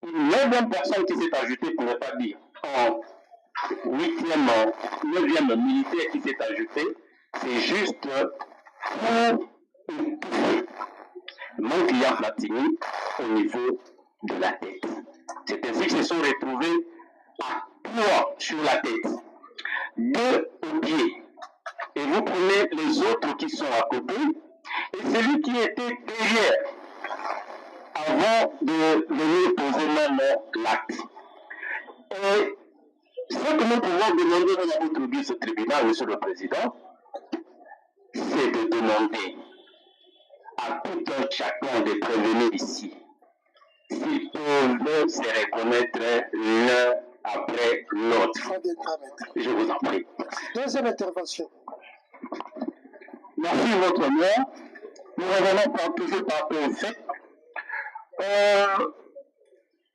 une 9e personne qui s'est ajoutée, pour ne pas dire en 9e militaire qui s'est ajouté. C'est juste pour étouffer mon client Platini au niveau de la tête. C'est ainsi qu'ils se sont retrouvés à 3 sur la tête, 2 au pied. Et vous prenez les autres qui sont à côté, et celui qui était derrière, avant de venir poser même l'acte. Et ce que nous pouvons demander dans notre tribunal, Monsieur le Président, c'est de demander à tout un chacun de prévenir ici s'ils peuvent se reconnaître l'un après l'autre. Je vous en prie. 2e intervention. Merci, votre honneur. Nous revenons toujours par rapport au fait.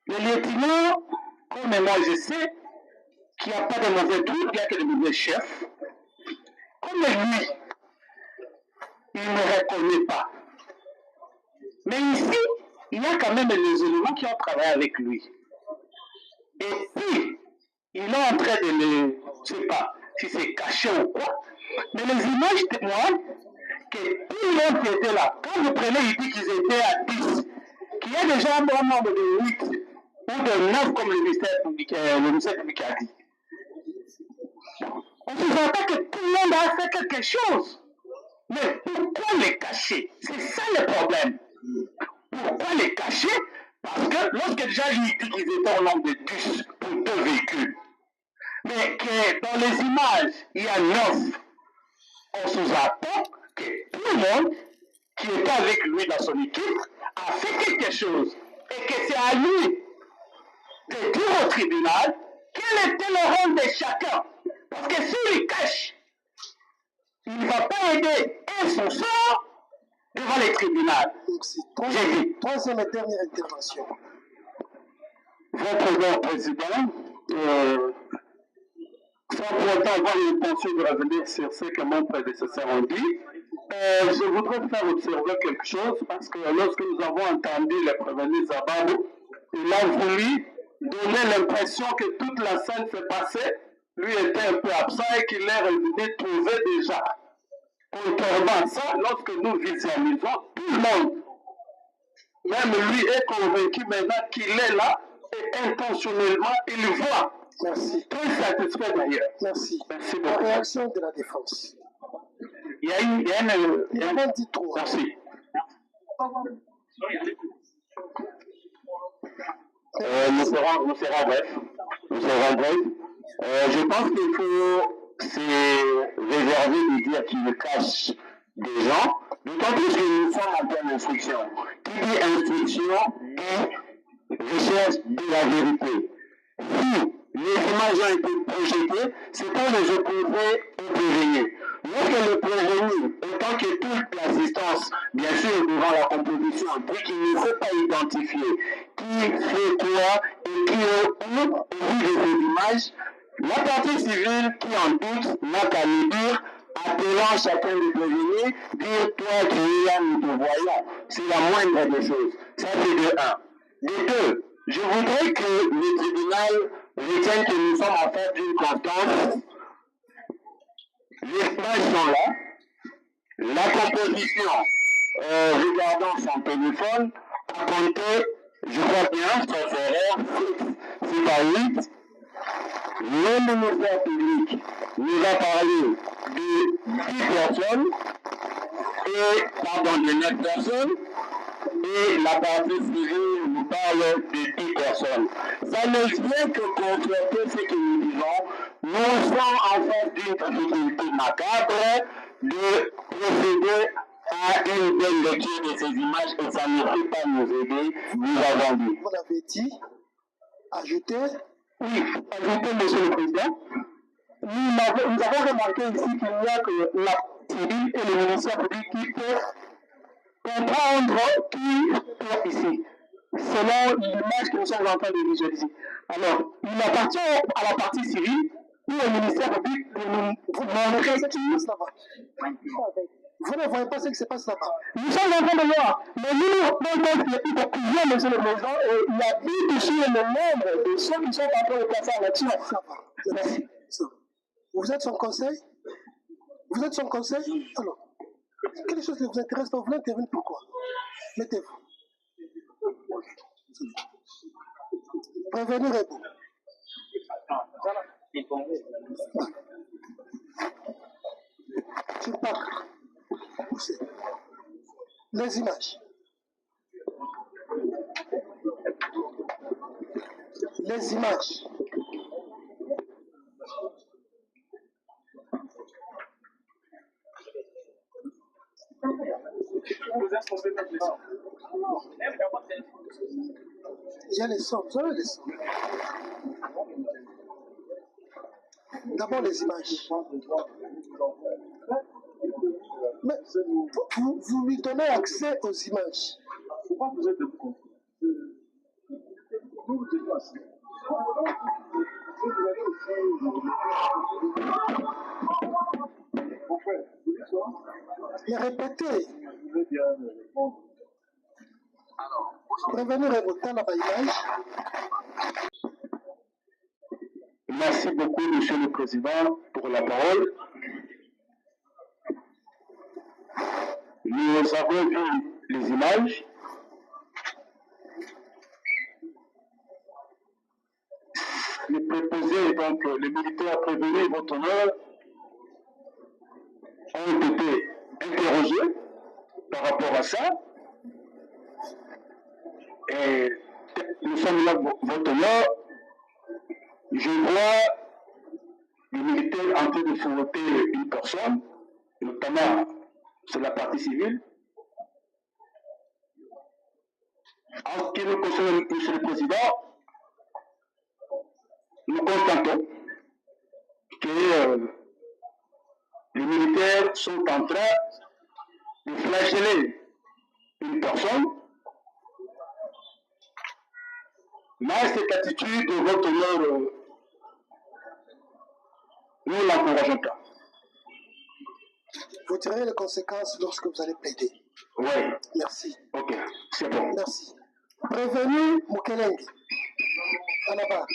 Le lieutenant, comme moi je sais, qu'il n'y a pas de mauvais tours, il n'y a que de mauvais chefs. Comme lui, il ne reconnaît pas. Mais ici, il y a quand même les éléments qui ont travaillé avec lui. Et puis, il est en train de les, je ne sais pas si c'est caché ou quoi, mais les images témoignent que tout le monde qui était là, quand vous prenez, il dit qu'ils étaient à 10, qu'il y a déjà un bon nombre de 8 ou de 9 comme le ministère public a dit. On se sent que tout le monde a fait quelque chose. Mais pourquoi les cacher? C'est ça le problème. Pourquoi les cacher? Parce que lorsque déjà lui dit qu'ils étaient au nombre de 10 pour 2 véhicules, mais que dans les images, il y a 9, on sous-attend que tout le monde qui était avec lui dans son équipe a fait quelque chose. Et que c'est à lui de dire au tribunal quel était le rôle de chacun. Parce que s'il cache, il ne va pas aider un son sort devant les tribunaux. Troisième et dernière intervention. Votre président, sans pour autant avoir l'intention de revenir sur ce que mon prédécesseur a dit, je voudrais faire observer quelque chose parce que lorsque nous avons entendu le prévenu Zababou, il a voulu donner l'impression que toute la scène s'est passée. Lui était un peu absent et qu'il est revenu trouver déjà. Contrairement à ça, lorsque nous visualisons, tout le monde, même lui, est convaincu maintenant qu'il est là et intentionnellement, il voit. Merci. Très satisfait d'ailleurs. Merci. Merci La beaucoup. réaction de la défense. Il y a une... Il a dit 3. Merci. Nous serons brefs. Je pense qu'il faut se réserver de dire qu'il cache des gens, d'autant plus que nous sommes en pleine instruction. Qui dit instruction dit recherche de la vérité. Si les images ont été projetées, c'est pour les opposer aux prévenus. Lorsque le prévenu, autant que toute l'assistance, bien sûr, devant la composition, dit qu'il ne faut pas identifier qui fait quoi et qui est où, au vu de ces images, la partie civile qui en doute n'a qu'à le dire, appelant chacun des prévenus, dire toi tu es là, nous te voyons. C'est la moindre des choses. Ça c'est de un. De deux, je voudrais que le tribunal retienne que nous sommes en face d'une constance. Les images sont là. La composition, regardant son téléphone, a compté, je crois bien, son horaire, c'est à 8. Le ministère public nous a parlé de 10 personnes, de 9 personnes, et la partie civile nous parle de 10 personnes. Ça ne vient que constater ce que nous disons. Nous sommes en face d'une difficulté macabre de procéder à une belle lecture de ces images et ça ne peut pas nous aider, nous avons dit. Vous l'avez dit, ajouter. Oui, ajouter, Monsieur le Président. Nous avons remarqué ici qu'il n'y a que la civile et le ministère public qui peuvent comprendre qui est ici, selon l'image que nous sommes en train de visualiser. Alors, il appartient à la partie civile ou au ministère public de nous montrer qui ça va. Vous ne voyez pas ce qui se passe là-bas. Nous sommes en train de voir, mais nous, dans notre hypocrisie, Monsieur le Président, il y a plus sur le nombre de ceux qui sont en train de passer en action. Ça va. Merci. Vous êtes son conseil? Vous êtes son conseil? Alors, quelque chose qui vous intéresse, vous voulez intervenir, pourquoi? Mettez-vous. Prévenir est bon. Tu parles. Les images. Les images. Il y a les sons, vous avez les sons. D'abord les images. Mais vous lui donnez accès aux images. Pourquoi vous êtes debout? Mais répétez. Prévenir et voter la image. Merci beaucoup, Monsieur le Président, pour la parole. Nous avons vu les images. Les préposés, donc les militaires prévenus et votre honneur, ont été interrogés par rapport à ça. Et nous sommes là, votre honneur. Je vois les militaires en train de fouetter une personne, notamment sur la partie civile. En ce qui nous concerne, Monsieur le Président, nous constatons que les militaires sont en train de flageller une personne. Mais cette attitude de votre honneur, nous ne l'encourageons pas. Vous tirez les conséquences lorsque vous allez plaider. Oui. Merci. Ok, c'est bon. Merci. Prévenu Mukelenge, à la barre.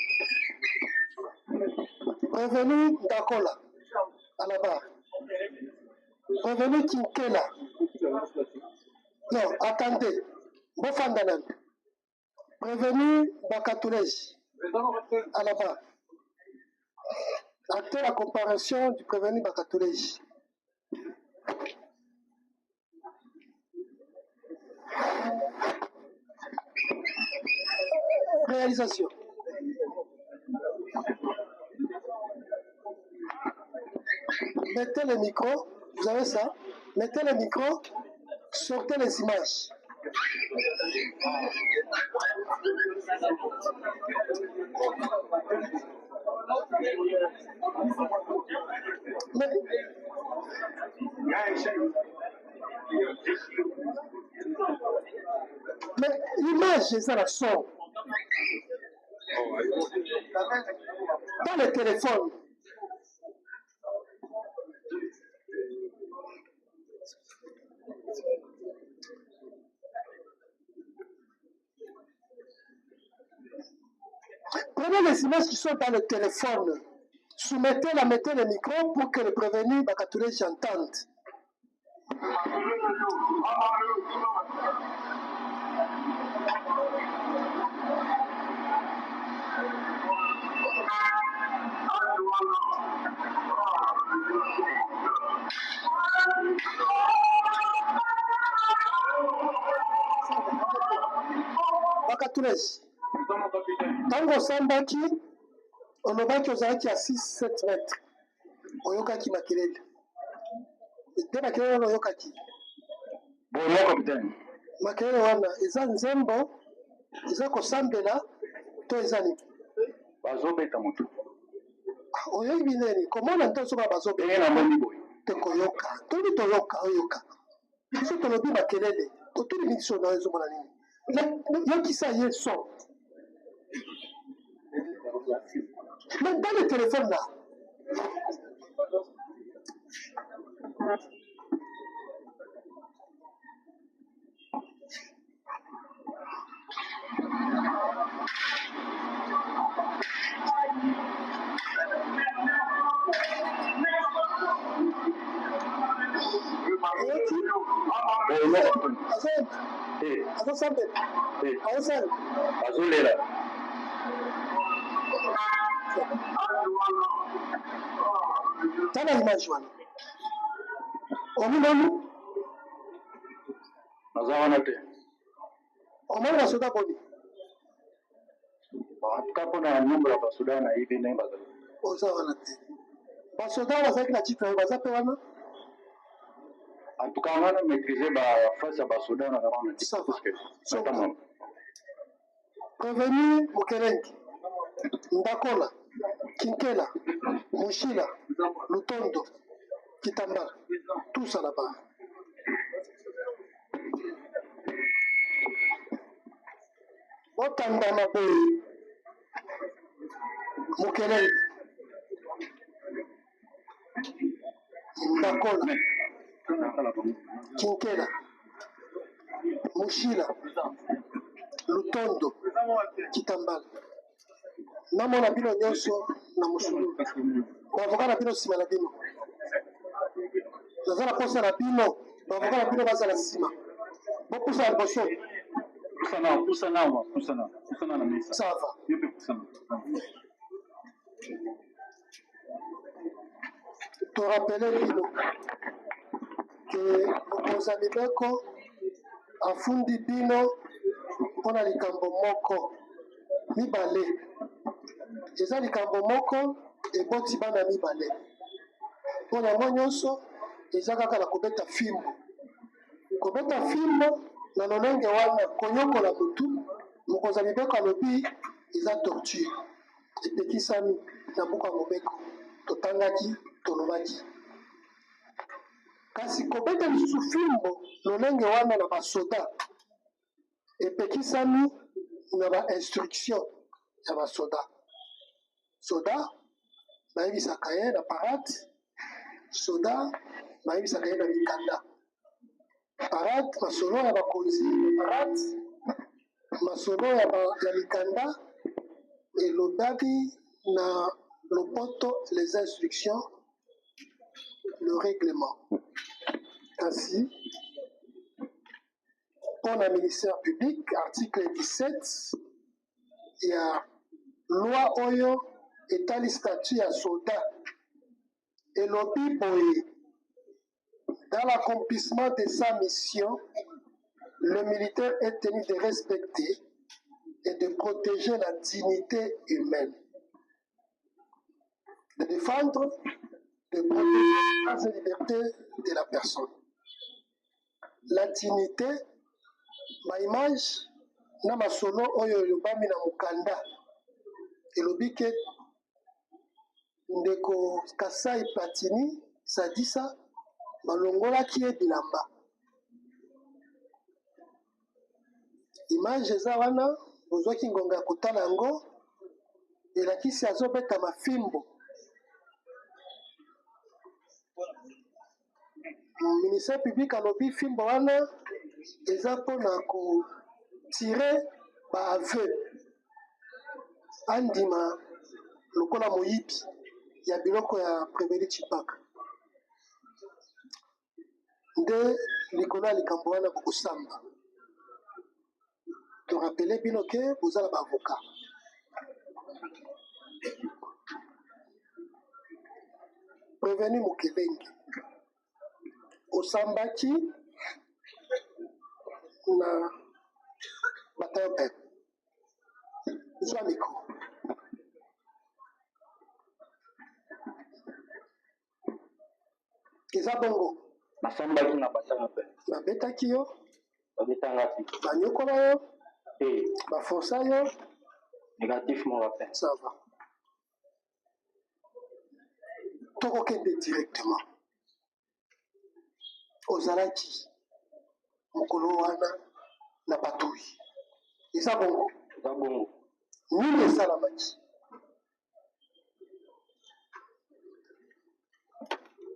Prévenu Dakola, à la barre. Prévenu Kinkela. Non, attendez. Bofandanan. Prévenu Bakatoulej, à la barre. Actez la comparaison du prévenu Bakatoulej. Réalisation. Mettez le micro, vous avez ça. Mettez le micro, sortez les images. Mais image eza na son dans le téléphone. Prenez les images qui sont dans le téléphone. Soumettez-la, mettez le micro pour que le prévenu Bakatoulé entende. Bakatoulé. Tango osambaki olobaki ozalaki ya 6-7 mètres oyokaki makelele nde makelele wana oyokaki Bonjour, capitaine. makelele wana eza nzembo eza kosambela to eza nini Bazobeta moto. oyebi nini komona nde osoka bazobeta te koyoka toli toyoka oyoka biso tolobi makelele totuli biso na ezomona nini yokisa ye son. Mais dans le téléphone là, tala image wana ominoni naza wana te omoni basoda boni atuka mpona nombre ya basoda nayebi ndenge bazali oza wana te basoda bazalaki na titre oyo baza mpe wana atuka wana maîtriser bafase ya basoda na wana prévenu Mukerengi Ndakola Kinkela Mushila Lutondo Kitambala tout ça là-bas. Botandama boye Mukerengi Ndakola Kinkela Mushila Lutondo Kitambala namona bino nyonso na mosulu bavoka na bino nsima na bino naza na posa na bino bavoka na bino baza na nsima bopusa na liboso sava torapele bino ke mokonzi ya mibeko afundi bino mpona likambo moko mibale eza likambo moko eboti bana mibale mpona yango nyonso eza kaka na kobeta fimbo na lolenge wana konyokola motu mokonzi ya mibeko alobi eza torture epekisami na buku ya mobeko totangaki tolobaki kasi kobeta lisusu fimbo lolenge wana na basoda epekisami na bainstruction ya basoda soda bayebisaka ye na parade soda bayebisaka ye na mikanda parade masolo ya bakonzi parade masolo ya mikanda elobaki na lopoto les instructions le règlement ainsi pour le ministère public article 17 il y a loi oyo etali statut ya soldat elobi boye dans l'accomplissement de sa mission le militaire est tenu de respecter et de protéger la dignité humaine de défendre de protéger les libertés de la personne la dignité baimage na masolo oyo elobami na mokanda elobi ke ndeko Kasai Platini Sadisa balongolaki ye bilamba image eza wana ozwaki ngonga ya kotala yango elakisi azobeta mafimbo. Ministère public alobi fimbo wana eza mpona kotire baaveu andima lokola moyibi ya biloko ya Préveri Chipaka. Nde likolo ya likambo wana bokosamba. Torapele bino ke bozala baavocat. Prévenu Mukelenge osambaki na batayo zwa mikro. Eza bongo nasambaki na batayo babetaki yo babetanga te banyokola yo te baforsa yo négativement bape. Ça va. Tokokende directement ozalaki mokolo wana na patrouille. Eza bongo nini esalamaki?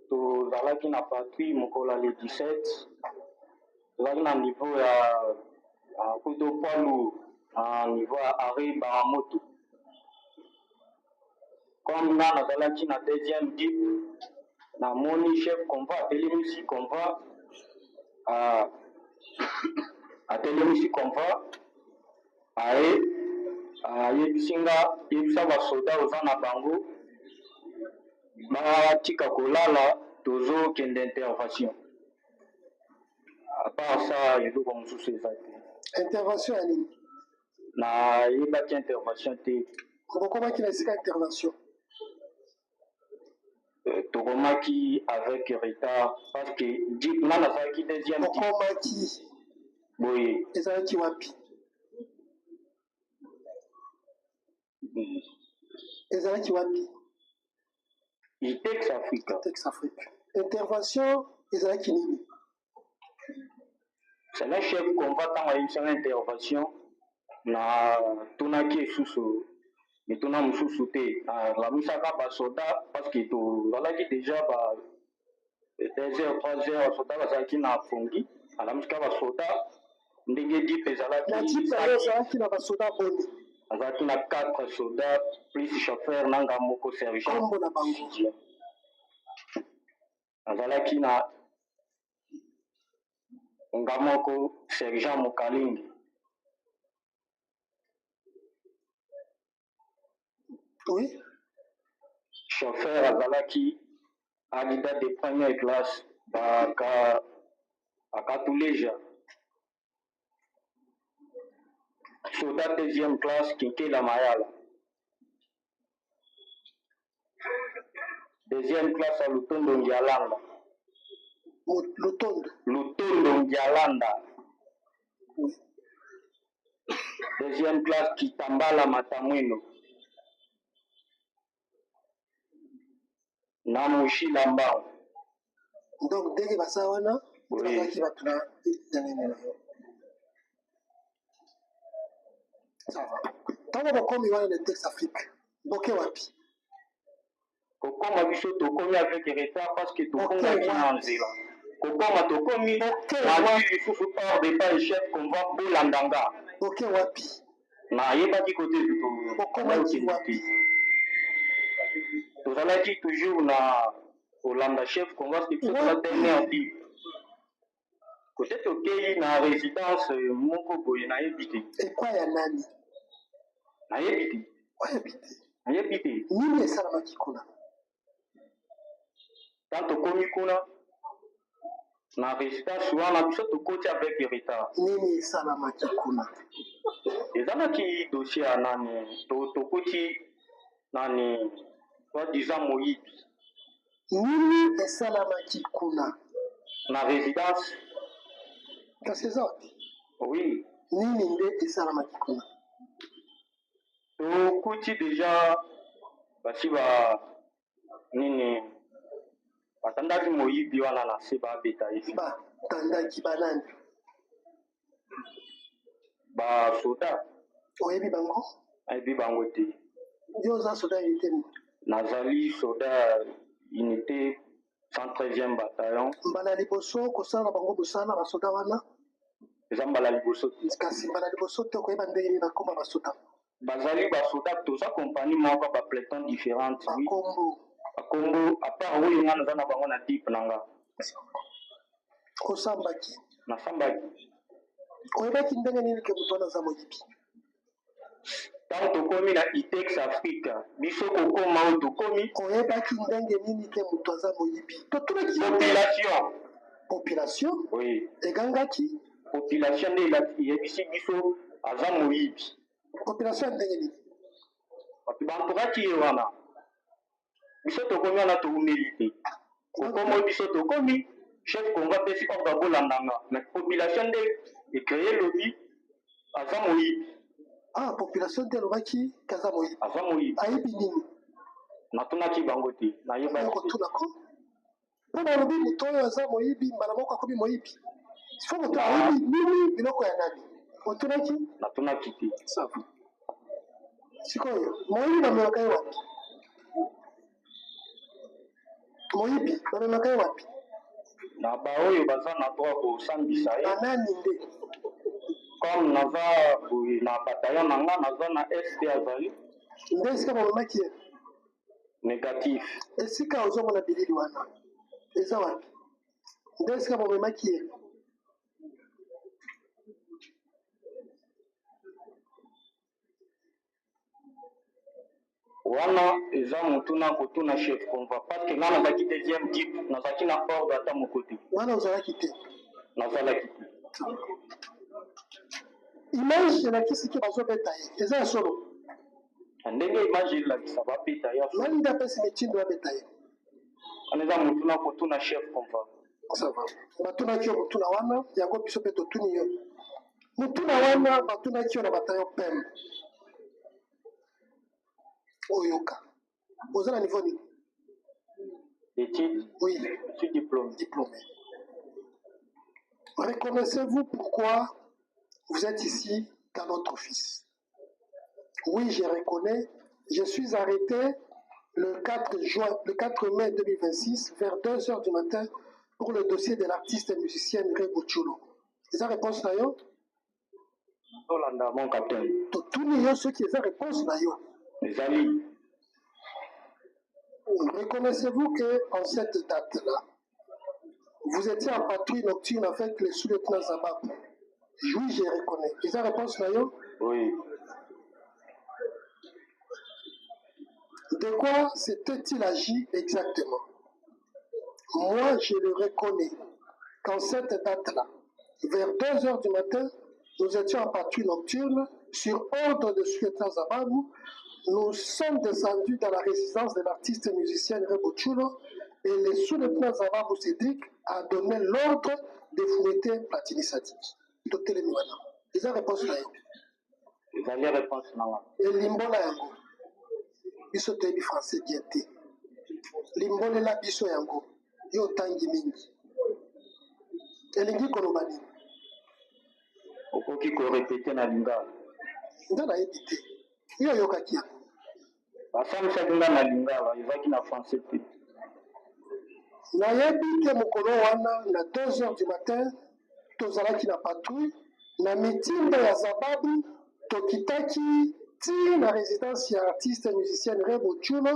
Tozalaki na patrouille mokolo le 17 tozalaki na niveau ya kuto poids lourd na niveau ya arrêt baramoto. Comme nga nazalaki na deuxième dip namoni chef convoi atelemisi convoi atelemisi convoi aye yebisa basoda oza na bango batika kolala tozokende intervention. À part ça eloko mosusu eza te. Intervention ya nini? nayebaki intervention te. Okomaki na esika intervention? Tokomaki avec retard parce que nga nazalaki deuxième dip. Okomaki boye ezalaki wapi? Ezalaki wapi? Itex Africa. Itex Africa. Intervention ezalaki nini? C'est le chef convoi ntango ayebisanga intervention na tunaki esusu mituna mosusu te alamisaka basoda parce que tozalaki déjà ba 2h 3h basoda bazalaki na fongi alamisaka basoda ndenge dip ezalaki na dip ezalaki na basoda boni azalaki na 4 soda plus chauffeur nanga moko sergent kombo na bango azalaki na nga moko sergent Mokalingi. Oui. Chauffeur azalaki candidat de première classe akatuleja. Soda deuxième classe Kinkela Mayala. Deuxième classe à Lutondo Ngialanda. Lutondo Ngialanda. Oui. Deuxième classe Kitambala Matamwino. Namushi Lambao. Donc dès que basa wana oui. Batuna ça va. Tango bokomi wana na Itex Africa. Boke wapi? Kokoma biso tokomi avec retard parce que tokongaki na nzela. Kokoma tokomi na lisusu hors de pas chef convoi Bolandanga. Boke wapi? Na yebaki côté bokoma wapi? Tozalaki toujours na Olanda chef convoi qui fait la dernière vie. Côté tokei na résidence moko boye na yebite. Et quoi ya nani? Na yebite. Na yebite. Nini esalamaki kuna? Quand tokomi kuna na résidence wana biso tokoti avec retard. Nini esalamaki kuna? Ezalaki dossier ya nani tokoti nani soi-disant Moïbi. Nini esalamaki kuna? Na résidence. Kasi zote? Oui. Nini nde esalamaki kuna? Tokoti déjà basi ba nini batandaki Moïbi wana na se babeta ici. Batandaki banani? basoda oyebi bango ayebi bango te. yo oza soda unité nini? Nazali soda unité 113e bataillon. mbala liboso kosala na bango mosala basoda wana eza mbala liboso te. kasi mbala liboso te okoyeba ndenge nini bakoma basoda bazali basoda toza kompani moko bapleton différente bakombo apart oyo nga naza na bango na type na nga osambaki nasambaki oyebaki ndenge nini ke moto wana aza moyibi ntango tokomi na itex afrika biso kokoma oyo tokomi oyebaki ndenge nini ke moto aza moyibi totunaki population oui egangaki population nde eyebisi biso aza moyibi population ya ndenge nini bato bantoraki ye wana biso tokomi wana toumeli te okomi oyo biso tokomi chef congo apesi ordre abolandanga mais population nde ecreye lobi aza moyibi population nde elobaki kaza moyibi aza moyibi ayibi nini natunaki bango te nayebakotunako mpo balobi moto oyo aza moyibi mbala moko akomi moyibi fo moto ayibi nini biloko ya nani otunaki natunaki te sikoyo moyibi bamemaka ye wapi moyibi bamemaka ye wapi na baoyo baza na droit kosambisa ye banani nde comme naza na bataillon na nga naza na sp azali nde esika bamemaki ye négatif esika ozomona bilili wana eza wapi nde esika bamemaki ye wana eza motuna kotuna chef convoi parce que nga nazalaki deuxième type nazalaki na ordre ata moko te wana ozalaki te nazalaki te image elakisi ke bazobeta ye eza ya solo ndenge image elakisa babeta ye nani nde apesi mitindo babeta ye wana eza motuna kotuna chef convoi sava batunaki yo motuna wana yango biso mpe totuni yo motuna wana batunaki yo na bataillon pembe oyoka oza na niveau nini étude oui étude diplômé reconnaissez-vous pourquoi vous êtes ici dans notre office oui je reconnais je suis arrêté le 4 mai 2026 vers 2h du matin pour le dossier de l'artiste et musicienne Rebo Chulo eza réponse na yo tolanda mon capitaine totuni yo soki eza réponse na yo ezali reconnaissez-vous qu'en cette date-là, vous étiez en patrouille nocturne avec les sous-lieutenants Zabab? Oui, je reconnais. Est-ce la réponse, Nayo? Oui. De quoi s'était-il agi exactement? Moi, je le reconnais qu'en cette date-là, vers 2h du matin, nous étions en patrouille nocturne sur ordre de sous-lieutenant Zabab. Nous sommes descendus dans la résidence de l'artiste et musicienne Rebo Chulo et le sous-lieutenant Zababou Cédric a donné l'ordre de fouetter Platini Sadik. Ils ont réponse là. Ils ont réponse là. Et Limbola Yango. Biso tebi français bien te. Limbola la biso Yango. Yo tangi mingi. Elingi kolobani. Okoki ko répéter na lingala. Ndana yebite. Yo yokaki yango basamisaki nga na lingala ezalaki na français te nayebi te mokolo wana na 2h du matin tozalaki na patrouille na mitindo ya Zababu tokitaki ti na résidence ya artiste et musicienne Rebo Chulo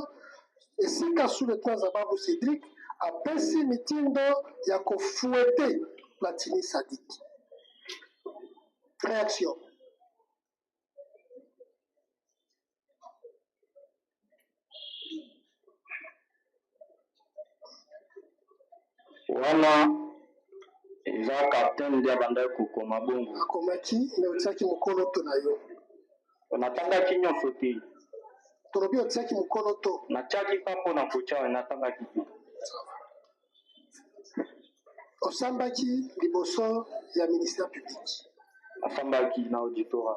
esika sous-lieutenant Zababu Cédric apesi mitindo ya kofouete Platini Sadik. Réaction. wana eza capitaine nde abandaki kokoma bongo akomaki me otiaki mokolo to na yo natangaki nyonso te tolobi otiaki mokolo to natiaki mpa mpona kotya natangaki te osambaki liboso ya ministère public asambaki na auditora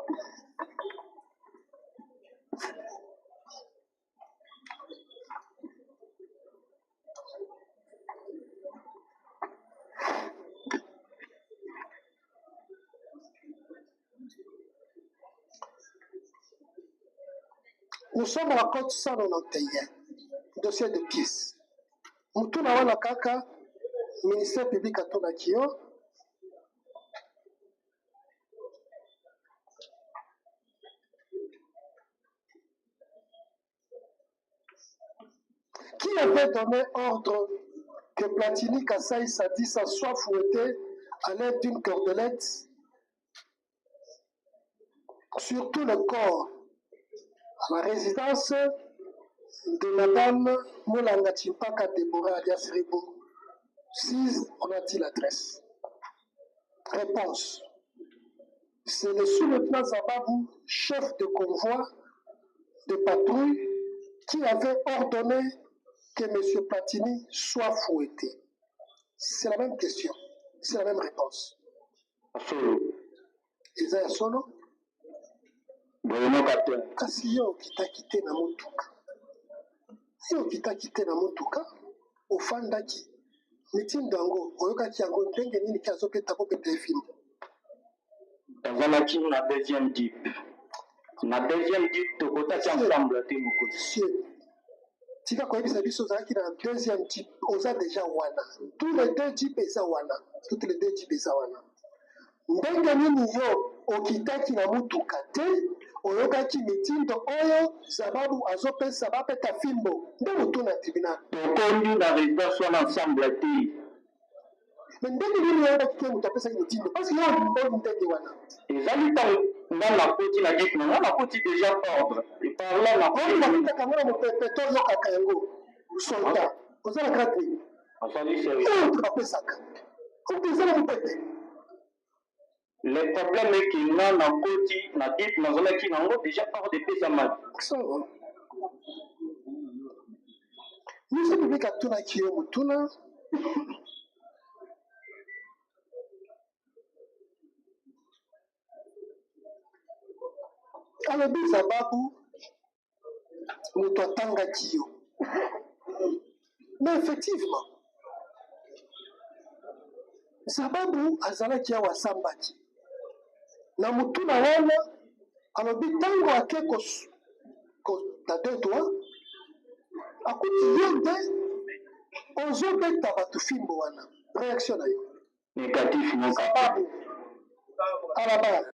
Nous sommes à la code 191, dossier de pièces. Mutuna wana kaka, ministère public atona kio. Qui avait donné ordre que Platini Kassaï Sadissa soit fouetté à l'aide d'une cordelette sur tout le corps à la résidence de Madame Moulanga Chimpaka Deborah alias Ribo. 6, on a-t-il l'adresse? Réponse. C'est le sous-lieutenant Zababou, chef de convoi de patrouille, qui avait ordonné que M. Platini soit fouetté. C'est la même question, c'est la même réponse. Solo. Isaiah Solo? Kasi yo kita kite na motuka. Yo kita kite na motuka, ofandaki. Mitindo yango, oyokaki yango ndenge nini ki azopeta kopeta efimbo. Tazalaki na deuxième dip. Na deuxième dip, tokotaki ensemble te mokolo. Monsieur, tika koyebisa biso ozalaki na deuxième dip, oza déjà wana. Tous les deux dip eza wana. Toutes les deux dip eza wana. Ndenge nini yo okitaki na motuka te, oyokaki mitindo oyo Zababu azopesa bapeta fimbo. Nde motu na tribunal. Tokondi na résidence wana ensemble te. Mais ndenge nini oyokaki te moto apesaki mitindo? Parce que yo olimbo ndenge wana. Ezali ntango nga nakoti na dip nanga nakoti déjà ordre. Eparla na oyo nakitaka ngo na mopepeto oyokaka yango soldat. Oza na grade. azali sérieux. Oyo tokapesaka. Opesa na mopepe. Le problème est que nga nakoti na dip nazalaki nango déjà ordre epesa mali. Ministre public atunaki yo motuna. Alobi Zababu moto atangaki yo. Mais effectivement, Zababu azalaki awa asambaki. Na mutuna wana alobi ntango ake kotatetoa akuti ye nde ozobeta bato fimbo wana. Réaction na yo Négatif, non. Zababu alaba